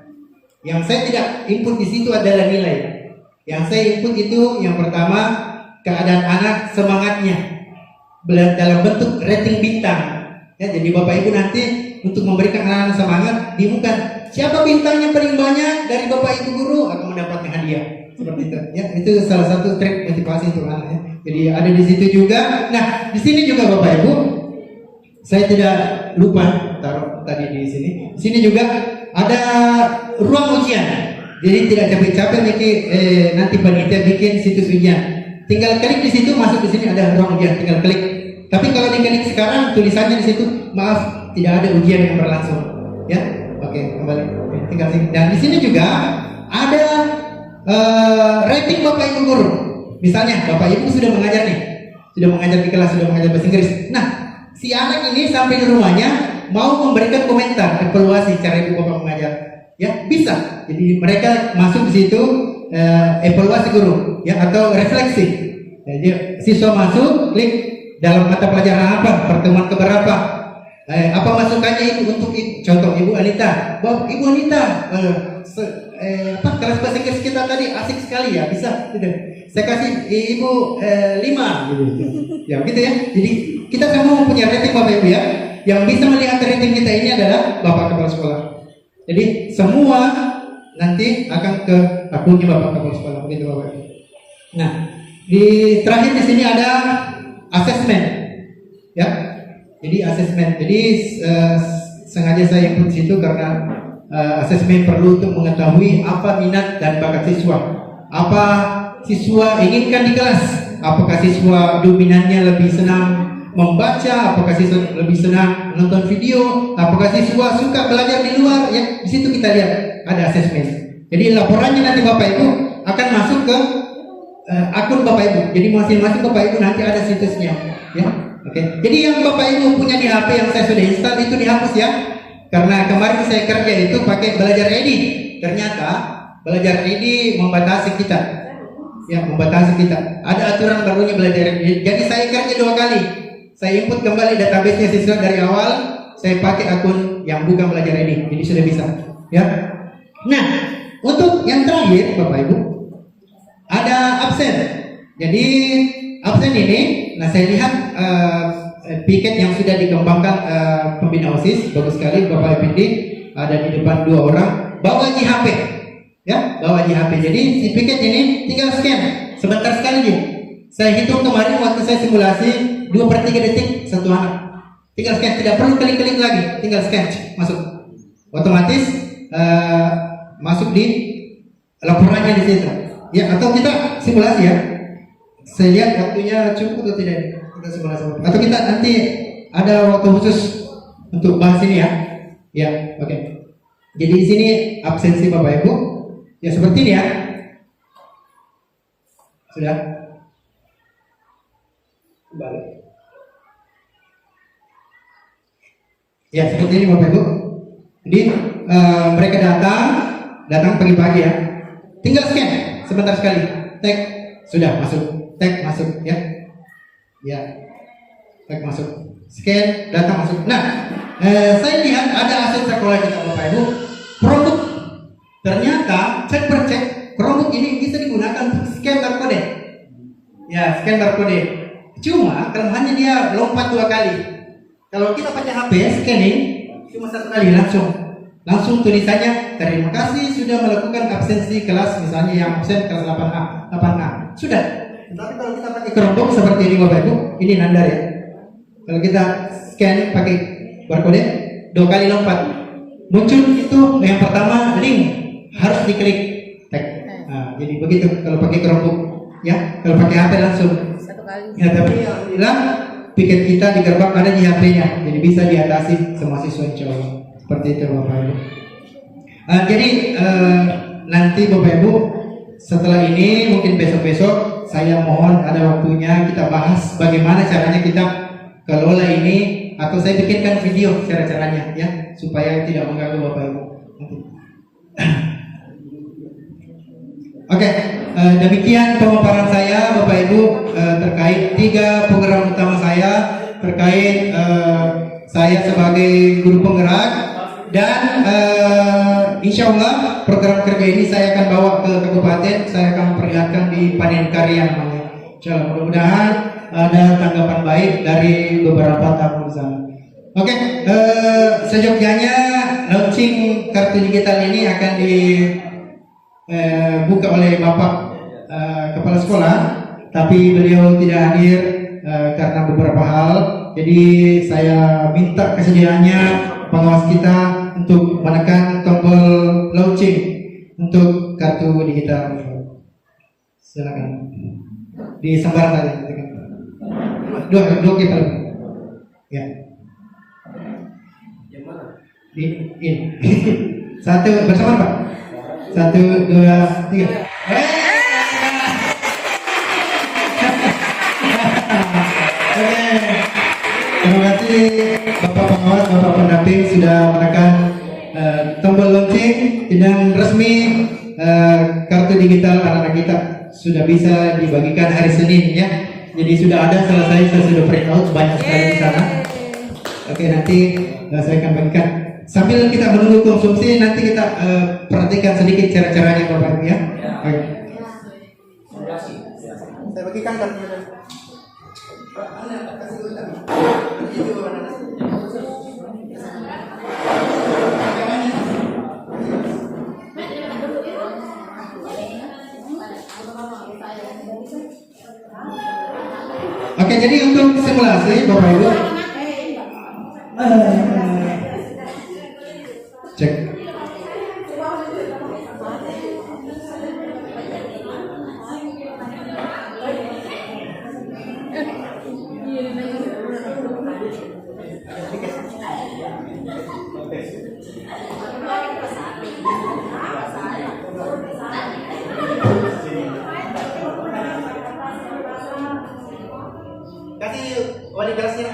Yang saya tidak input di situ adalah nilai. Yang saya input itu yang pertama keadaan anak, semangatnya dalam bentuk rating bintang. Ya, jadi Bapak Ibu nanti untuk memberikan anak-anak semangat diumumkan siapa bintangnya paling banyak dari Bapak Ibu guru akan mendapatkan hadiah. Seperti itu. Ya, itu salah satu trik motivasi untuk anak. Ya. Jadi ada di situ juga. Nah, di sini juga Bapak Ibu. Saya tidak lupa taruh tadi di sini. Di sini juga ada ruang ujian. Jadi tidak capek-capek nanti panitia bikin situs ujian. Tinggal klik di situ, masuk di sini ada ruang ujian, tinggal klik. Tapi kalau diklik sekarang tulisannya di situ, maaf, tidak ada ujian yang berlangsung. Ya, oke, kembali. Oke, tinggal sini. Dan di sini juga ada rating Bapak Ibu guru. Misalnya Bapak Ibu sudah mengajar nih, sudah mengajar di kelas, sudah mengajar bahasa Inggris. Nah, si anak ini sampai di rumahnya mau memberikan komentar, evaluasi cara ibu bapak mengajar, ya bisa. Jadi mereka masuk di situ evaluasi guru, ya, atau refleksi. Jadi siswa masuk, klik dalam mata pelajaran apa, pertemuan keberapa, apa masukannya itu untuk contoh Ibu Anita, Ibu Anita, kelas bahasa Inggris kita tadi asik sekali ya, bisa. Gitu. Saya kasih Ibu 5 gitu. Ya begitu ya. Jadi kita semua mempunyai rating Bapak Ibu ya. Yang bisa melihat rating kita ini adalah Bapak Kepala Sekolah. Jadi semua nanti akan ke akunnya Bapak Kepala Sekolah, begitu Bapak Ibu. Nah, di terakhir di sini ada asesmen. Ya. Jadi asesmen. Jadi sengaja saya input situ karena asesmen perlu untuk mengetahui apa minat dan bakat siswa. Apa siswa inginkan di kelas, apakah siswa dominannya lebih senang membaca, apakah siswa lebih senang menonton video, apakah siswa suka belajar di luar, ya di situ kita lihat ada asesmen. Jadi laporannya nanti Bapak Ibu akan masuk ke akun Bapak Ibu. Jadi masing-masing Bapak Ibu nanti ada situsnya, ya. Oke. Jadi yang Bapak Ibu punya di HP yang saya sudah install itu dihapus ya, karena kemarin saya kerja itu pakai belajar edit. Ternyata belajar edit membatasi kita. Ya, membatasi kita. Ada aturan barunya belajar. Jadi saya kerja 2 kali. Saya input kembali database-nya siswa dari awal. Saya pakai akun yang bukan belajar ini. Jadi sudah bisa. Ya. Nah, untuk yang terakhir, Bapak Ibu, ada absen. Jadi absen ini, nah saya lihat piket yang sudah dikembangkan pembina OSIS, bagus sekali Bapak FPD, ada di depan 2 orang, bawa JHP. Ya, bawa di HP. Jadi si piket ini tinggal scan sebentar sekali dia. Saya hitung kemarin waktu saya simulasi 2/3 detik satu anak. Tinggal scan, tidak perlu klik-klik lagi, tinggal scan masuk. Otomatis masuk di laporannya di situ. Ya, atau kita simulasi ya. Saya lihat waktunya cukup atau tidak? Kita simulasi. Atau kita nanti ada waktu khusus untuk bahas ini ya. Ya, oke. Jadi di sini absensi Bapak Ibu. Ya seperti ini ya. Sudah? Kembali. Ya seperti ini Bapak Ibu. Jadi mereka datang pagi-pagi ya. Tinggal scan sebentar sekali. Tag sudah masuk. Tag masuk ya. Ya. Tag masuk. Scan data masuk. Nah, saya lihat ada aset sekolah kita Bapak Ibu. Produk. Ternyata cek per cek Chromebook ini bisa digunakan untuk scan barcode. Ya, scan barcode. Cuma kelemahannya dia lompat 2 kali. Kalau kita pakai HP scanning cuma 1 kali langsung tulisannya terima kasih sudah melakukan absensi kelas, misalnya yang absen kelas 8A. Sudah. Tapi kalau kita pakai Chromebook seperti ini Bapak Ibu, ini nandar ya. Kalau kita scan pakai barcode 2 kali lompat. Muncul itu yang pertama link harus diklik tag. Nah, jadi begitu kalau pakai Chromebook ya, kalau pakai HP langsung 1 kali. ya. Tapi alhamdulillah piket kita di gerbang ada di HP-nya, jadi bisa diatasi semua siswa insyaallah. Seperti itu Bapak Ibu. Jadi nanti Bapak Ibu setelah ini mungkin besok-besok saya mohon ada waktunya kita bahas bagaimana caranya kita kelola ini, atau saya bikinkan video cara-caranya ya supaya tidak mengganggu Bapak Ibu. Oke, demikian pemaparan saya Bapak Ibu terkait 3 program utama saya terkait saya sebagai guru penggerak, dan insya Allah program kerja ini saya akan bawa ke kabupaten, saya akan memperlihatkan di panen karya namanya. Insya Allah mudah-mudahan ada tanggapan baik dari beberapa tamu di sana. Oke, seyogyanya launching kartu digital ini akan dibuka oleh Bapak Kepala Sekolah, tapi beliau tidak hadir karena beberapa hal. Jadi saya minta kesediaannya pengawas kita untuk menekan tombol launching untuk kartu digital. Silakan. Di sebar tadi. Dua kita. Ya. Ini. Satu bersama Pak. 1, 2, 3. Oke. Terima kasih Bapak pengawas, Bapak pendamping sudah menekan tombol launching dan resmi kartu digital anak-anak kita sudah bisa dibagikan hari Senin ya. Jadi sudah ada selesai, saya sudah print out banyak sekali di sana. Oke, nanti saya akan bagikan. Sambil kita menunggu konsumsi, nanti kita perhatikan sedikit cara-caranya Bapak Ibu ya. Oke. Saya bagikan kartu. Oke, jadi untuk simulasi Bapak Ibu cek. Wali kelasnya.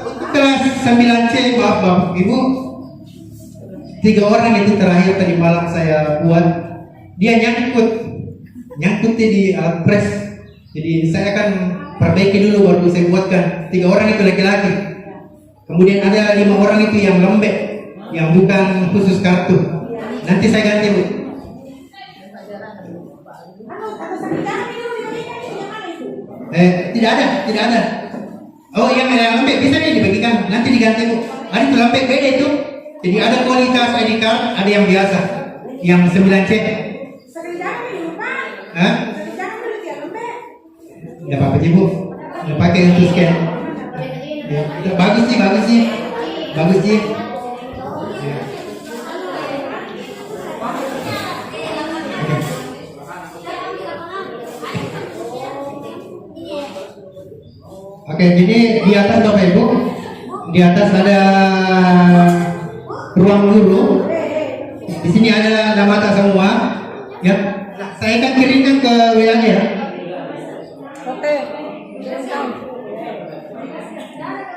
Untuk kelas 9C, maaf Bapak Ibu, 3 orang itu terakhir tadi malam saya buat, dia nyangkut di alat press. Jadi saya akan perbaiki dulu baru saya buatkan. 3 orang itu laki-laki. Kemudian ada 5 orang itu yang lembek, yang bukan khusus kartu. Nanti saya ganti Bu. Tidak ada. Oh, yang lembek bisa nih dibagikan, nanti diganti Bu. Ada itu lembek beda itu. Jadi ada kualitas ID card, ada yang biasa, yang 9C. Hah? Tidak apa-apa sih Bu. Nggak pakai untuk scan. Ya, bagus sih. Ya. Oke, jadi di atas Bapak Ibu, di atas ada ruang guru. Di sini ada nama tak semua. Ya, nah, saya akan kirimkan ke WA ya. Oke.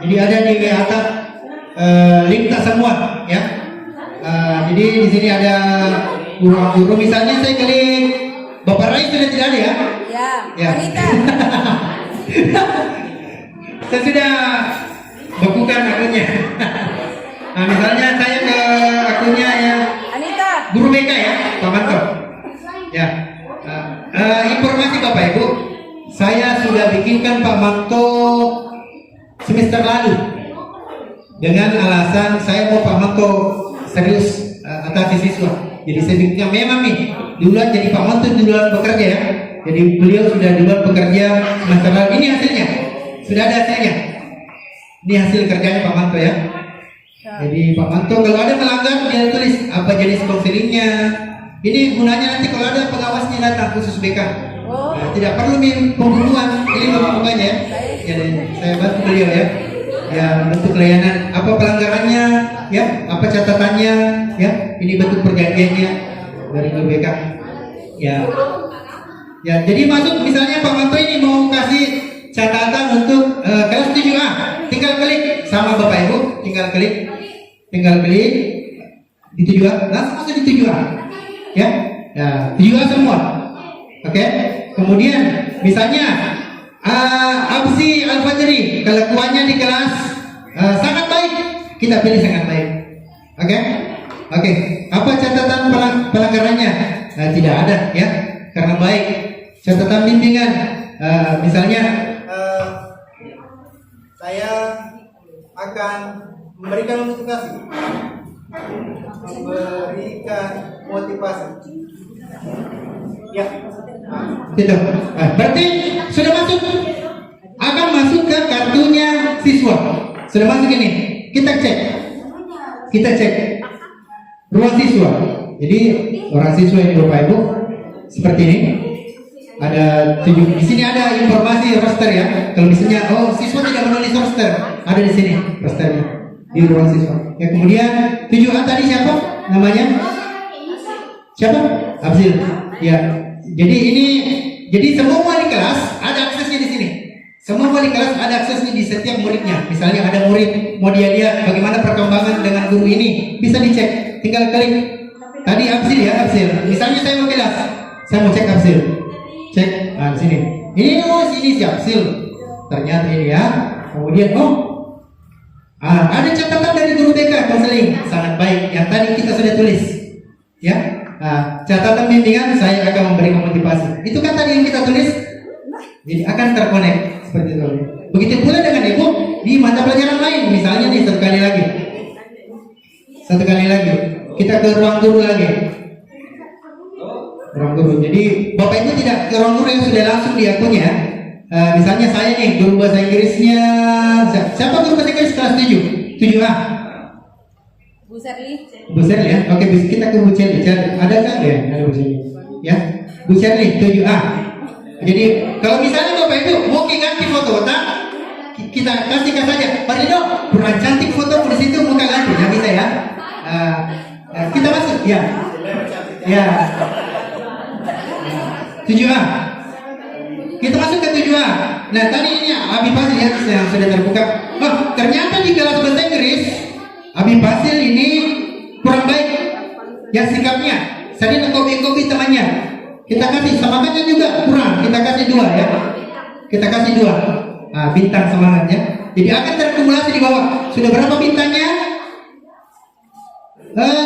Jadi ada di WA atas link tak semua, ya. Jadi di sini ada ruang guru. Misalnya saya klik Bapak Rai sudah tidak ada ya? Ya. Anita. Saya sudah bekukan akunnya. Nah, misalnya saya ke akunnya ya Anita. Guru BK ya, Pak Manto. Ya, informasi Bapak Ibu, saya sudah bikinkan Pak Manto semester lalu dengan alasan saya mau Pak Manto serius atasi siswa. Jadi saya bikinnya memang nih duluan jadi Pak Manto duluan bekerja ya. Jadi beliau sudah duluan bekerja semester lalu. Ini hasilnya. Sudah ada hasilnya. Ini hasil kerjanya Pak Manto ya. Jadi Pak Manto kalau ada melanggar dia tulis apa jenis konselingnya. Ini gunanya nanti kalau ada pengawasnya datang khusus BK. Nah, tidak perlu pembunuhan. Ini pembunuhannya ya. Jadi saya bantu beliau ya. Ya bentuk layanan apa pelanggarannya ya, apa catatannya ya. Ini bentuk perjanjiannya dari BK. Ya. Ya, jadi masuk misalnya Pak Manto ini mau kasih catatan untuk kelas 7A, tinggal klik sama Bapak Ibu, tinggal klik di 7A, langsung masuk di 7A, ya, 7A semua, oke. Kemudian misalnya Absi Al-Fajri, kelakuannya di kelas sangat baik, kita pilih sangat baik, oke. Apa catatan pelanggarannya? Tidak ada, ya, karena baik. Catatan bimbingan, misalnya saya akan memberikan motivasi, ya, tidak. Berarti sudah masuk, akan masuk ke kartunya siswa, sudah masuk ini. Kita cek ruang siswa. Jadi orang siswa ini Bapak Ibu seperti ini. Ada 7. Di sini ada informasi roster ya. Kalau misalnya siswa tidak menulis roster, ada di sini rosternya di ruang siswa. Ya, kemudian 7A tadi siapa namanya? Siapa? Abzil. Ya. Jadi semua wali kelas ada aksesnya di sini. Semua wali kelas ada aksesnya di setiap muridnya. Misalnya ada murid mau dia lihat bagaimana perkembangan dengan guru ini, bisa dicek. Tinggal klik. Tadi Abzil ya, Abzil. Misalnya saya mau kelas, saya mau cek Abzil. Cek, di sini. Sini si Abzil. Ternyata ini ya. Kemudian ada catatan dari guru BK konseling, sangat baik. Yang tadi kita sudah tulis, ya. Catatan bimbingan saya akan memberi motivasi. Itu kan tadi yang kita tulis, jadi akan terkonek seperti itu. Begitu pula dengan ibu di mata pelajaran lain, misalnya nih satu kali lagi, kita ke ruang guru lagi. Ruang guru. Jadi Bapak Ibu tidak ke ruang guru yang sudah langsung di akunnya. Misalnya saya nih guru bahasa Inggrisnya, siapa guru bahasa Inggris kelas 7? 7A. Bu Sherly ya. Oke, kita ke Bu Sherly. Ada kan ya? Ada Bu Sherly. Ya. Bu Sherly 7A. Jadi kalau misalnya Bapak Ibu mau ganti foto kita kasih saja. Pak Rido, kurang cantik foto di situ, mau ganti ya bisa ya. Kita masuk ya. Ya. 7A. Kita masuk ke 7A. Nah, tadi ini Abi Fasil ya yang sudah terbuka. Ternyata di kelas bahasa Inggris Abi Fasil ini kurang baik ya sikapnya. Sering ngekopi temannya. Kita kasih semangatnya juga kurang. Kita kasih 2 ya. Kita kasih 2. Bintang semangatnya. Jadi akan terkumulasi di bawah. Sudah berapa bintangnya?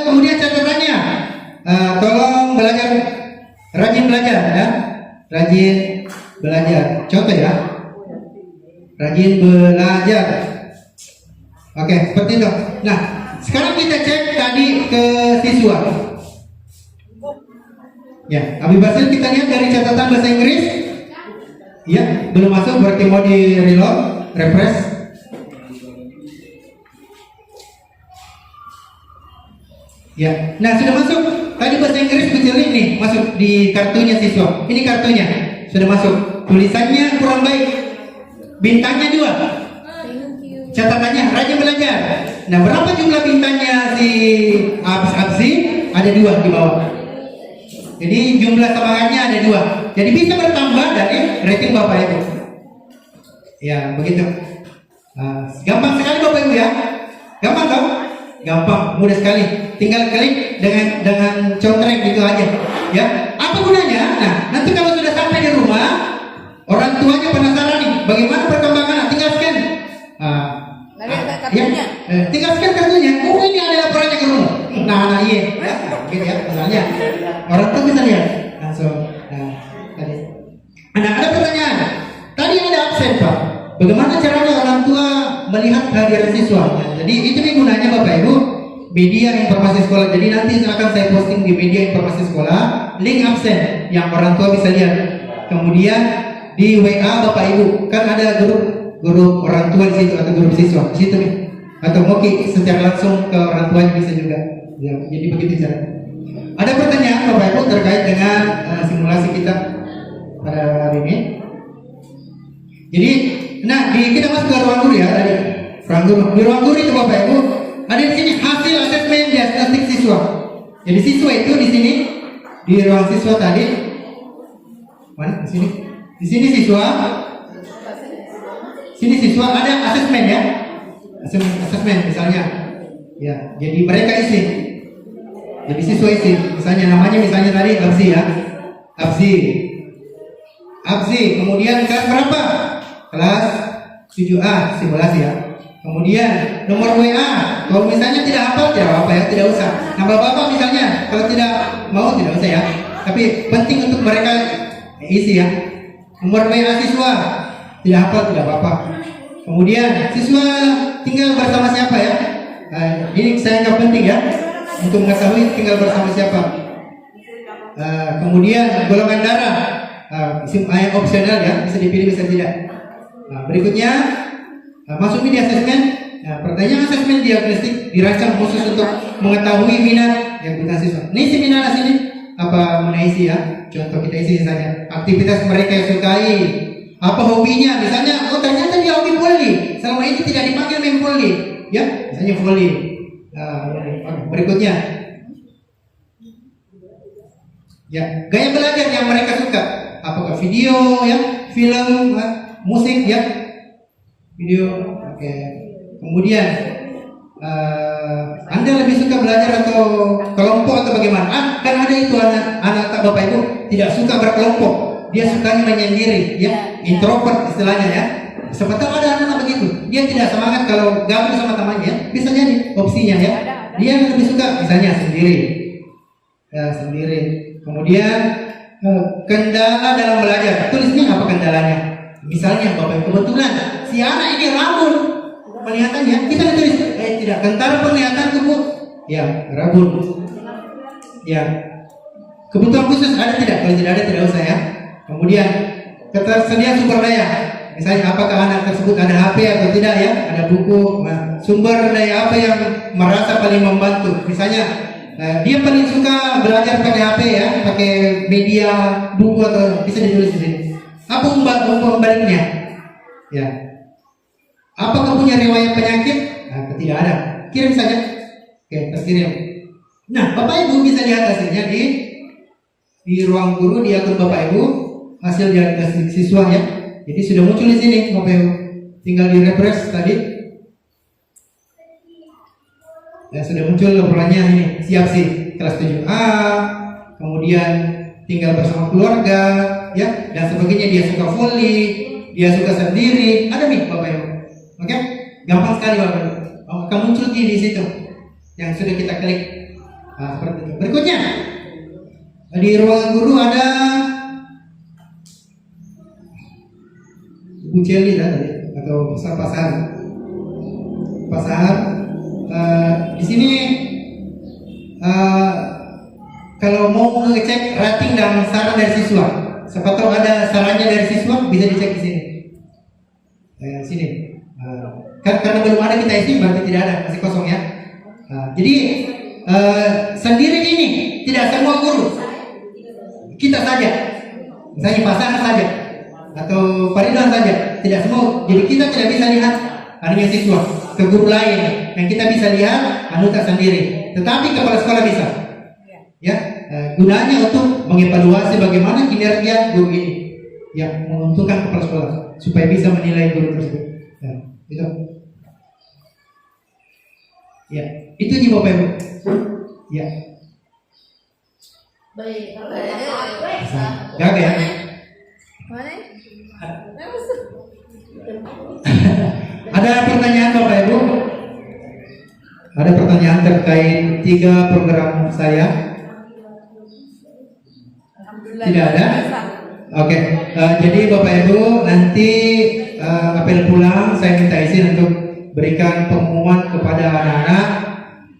Kemudian catatannya. Tolong rajin belajar ya. Rajin belajar. Contoh ya. Rajin belajar. Oke, seperti itu. Nah, sekarang kita cek tadi ke siswa. Ya, Abi Fasil kita lihat dari catatan bahasa Inggris. Ya, belum masuk, berarti mau di reload, refresh. Ya, nah sudah masuk. Tadi bahasa Inggris kecil ini masuk di kartunya siswa. Ini kartunya sudah masuk. Tulisannya kurang baik. Bintangnya 2. Catatannya rajin belajar. Nah, berapa jumlah bintangnya si Abzi? Ada 2 di bawah. Jadi jumlah semangatnya ada 2. Jadi bisa bertambah dari rating Bapak Ibu. Ya, begitu. Gampang sekali Bapak Ibu ya. Gampang dong? Gampang, mudah sekali. Tinggal klik dengan contreng gitu aja. Ya, apa gunanya? Nah, nanti kalau sudah sampai di rumah, orang tuanya penasaran nih, bagaimana perkembangan? Tinggal scan. Ya, tinggal scan kartunya. Oh, ini ada laporannya ke rumah. Nah, iya, ya, gitu ya, misalnya orang tua bisa lihat langsung. Tadi. Nah, ada pertanyaan. Tadi ada absen Pak. Bagaimana caranya orang tua melihat kehadiran siswa? Jadi itu nih gunanya Bapak Ibu, media informasi sekolah. Jadi nanti akan saya posting di media informasi sekolah link absen yang orang tua bisa lihat. Kemudian di WA Bapak Ibu kan ada grup orang tua di situ atau grup siswa di situ nih. Atau mungkin secara langsung ke orang tua bisa juga. Ya, jadi begitu cara. Ada pertanyaan Bapak Ibu terkait dengan simulasi kita pada hari ini. Jadi, kita masuk ke ruang guru ya tadi. Di ruang guru itu Bapak Ibu ada di sini hasil asesmen diagnostik siswa. Jadi siswa itu di sini di ruang siswa tadi. Mana? Di sini. Di sini siswa. Sini siswa ada asesmen ya. Asesmen misalnya. Ya, jadi mereka isi. Jadi siswa isi. Misalnya namanya tadi Abzi ya. Abzi. Kemudian kelas berapa? Kelas 7A simulasi ya. Kemudian nomor WA. Kalau misalnya tidak hafal, tidak apa ya, tidak usah. Nama bapak misalnya, kalau tidak mau tidak usah ya. Tapi penting untuk mereka isi ya. Nomor WA siswa, tidak hafal tidak apa-apa. Kemudian siswa tinggal bersama siapa ya? Ini saya anggap penting ya untuk mengetahui tinggal bersama siapa. Kemudian golongan darah, opsional ya, bisa dipilih bisa tidak. Berikutnya masuk media asesmen Nah, pertanyaan asesmen diagnostik dirancang khusus untuk mengetahui minat yang bukan siswa. Ini seminar sini apa menaisi ya? Contoh kita isi saja. Aktivitas mereka yang sukai, apa hobinya? Misalnya, oh ternyata dia hobi volley. Selama ini tidak dipanggil main volley, ya? Misalnya volley. Berikutnya, ya gaya belajar yang mereka suka. Apakah video, ya, film, musik, ya, video. Oke. Kemudian Anda lebih suka belajar atau kelompok atau bagaimana? Kan ada itu anak tak Bapak Ibu tidak suka berkelompok, dia sukanya menyendiri, ya, introvert istilahnya ya. Seperti ada anak begitu, dia tidak semangat kalau gabung sama temannya, bisa jadi opsinya ya. Dia lebih suka misalnya sendiri, ya sendiri. Kemudian kendala dalam belajar, tulisnya apa kendalanya? Misalnya Bapak kebetulan si anak ini rabun penglihatannya, kita tulis tidak kentar penglihatan tubuh, ya rabun, ya kebutuhan khusus ada tidak? Kalau tidak ada tidak usah ya. Kemudian ketersediaan sumber daya, misalnya apakah anak tersebut ada HP atau tidak ya, ada buku, sumber daya apa yang merasa paling membantu, misalnya dia paling suka belajar pakai HP ya, pakai media buku atau bisa ditulis di sini. Apa umbaliknya? Ya. Apakah punya riwayat penyakit? Nah, tidak ada. Kirim saja. Oke, terkirim. Nah, Bapak Ibu bisa lihat hasilnya di ruang guru di akun Bapak Ibu, hasil diagnosis siswa ya. Jadi sudah muncul di sini Bapak Ibu. Tinggal di refresh tadi. Ya, sudah muncul laporannya ini. Siap sih kelas 7A. Kemudian tinggal bersama keluarga ya, dan sebagainya. Dia suka volley, dia suka sendiri. Ada nih Bapak Ibu. Oke, gampang sekali Bapak Ibu. Akan muncul di situ yang sudah kita klik. Nah, seperti itu. Berikutnya di ruangan guru ada Bu Celi tadi atau pasar. Di sini kalau mau ngecek rating dan saran dari siswa, siapa tahu ada sarannya dari siswa bisa dicek di sini. Sini. Karena belum ada kita isi berarti tidak ada, masih kosong ya. Jadi sendiri ini tidak semua guru, kita saja, misalnya pasangan saja atau Faridan saja, tidak semua. Jadi kita tidak bisa lihat adanya siswa ke guru lain, yang kita bisa lihat anggota sendiri. Tetapi kepala sekolah bisa, ya. Gunanya untuk mengevaluasi bagaimana kinerja guru ini, yang menguntungkan kepala sekolah supaya bisa menilai guru tersebut. Ya, itu. Ya, itu di Bapak Ibu. Ya. Baik. Gak ya? Mana? Ada pertanyaan Bapak Ibu? Ada pertanyaan terkait 3 program saya? Tidak ada? Oke. Jadi Bapak Ibu nanti apel pulang saya minta izin untuk berikan pengumuman kepada anak-anak.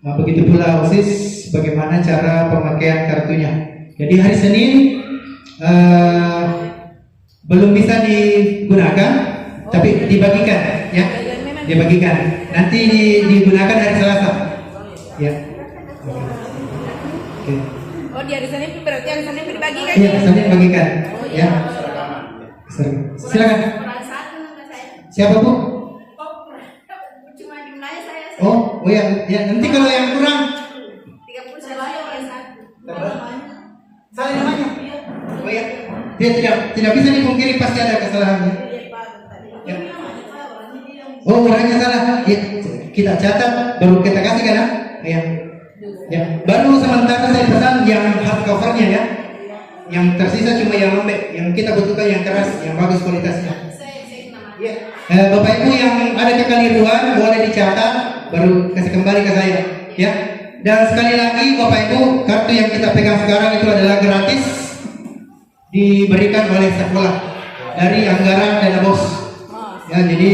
Begitu pula OSIS bagaimana cara pemakaian kartunya. Jadi hari Senin belum bisa digunakan, tapi dibagikan, ya, dibagikan. Nanti digunakan hari Selasa, ya. Oke. Oh, di hari Senin berarti hari Senin dibagikan? Iya, Senin bagikan, ya. Silakan. Siapa Bu? Oh ya, nanti kalau yang kurang 30 orang salah namanya. Oh ya, dia tidak bisa dipungkiri pasti ada kesalahannya. Ya. Oh orangnya salah, ya, kita catat baru kita kasih kan? Ya. Ya. Baru sementara saya pesan yang hardcovernya ya, yang tersisa cuma yang lembek, yang kita butuhkan yang keras, yang bagus kualitasnya. Ya. Bapak Ibu yang ada kekeliruan boleh dicatat, baru kasih kembali ke saya, ya. Dan sekali lagi Bapak Ibu, kartu yang kita pegang sekarang itu adalah gratis, diberikan oleh sekolah dari anggaran dana BOS. Ya, jadi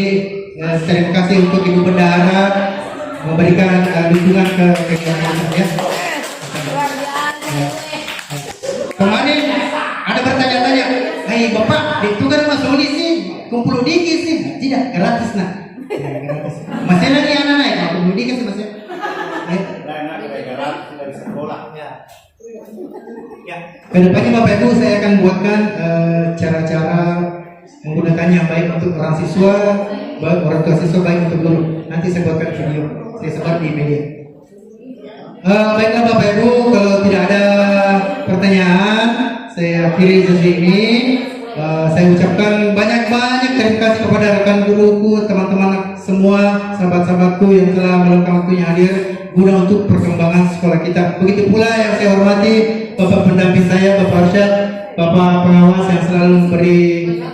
terima kasih untuk Ibu Bendahara memberikan dukungan ke kegiatan ya. Kemarin ada bertanya-tanya, "Hai Bapak, itu kan Mas Oli sih kumpul dikit sih." Tidak, gratis nah. Ya, gratis. Masalah yang sekolahnya. Ya, kedepannya Bapak Ibu saya akan buatkan cara-cara menggunakannya baik untuk orang siswa, baik orang tua siswa, baik untuk guru. Nanti saya buatkan video, saya sebar di media. Baiklah Bapak Ibu, kalau tidak ada pertanyaan, saya akhiri sesi ini. Saya ucapkan banyak-banyak terima kasih kepada rekan guruku, teman-teman semua, sahabat-sahabatku yang telah meluangkan waktunya hadir guna untuk perkembangan sekolah kita. Begitu pula yang saya hormati Bapak pendamping saya, Bapak Arsyad, Bapak pengawas yang selalu memberi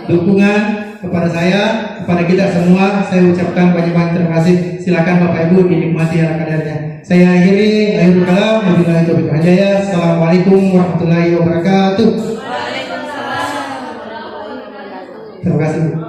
dukungan kepada saya, kepada kita semua. Saya ucapkan banyak-banyak terima kasih. Silakan Bapak Ibu dinikmati ala kadarnya. Saya akhiri, akhirul kalam, wabillahi taufiq wal hidayah. Assalamualaikum warahmatullahi wabarakatuh. Terima kasih Bu.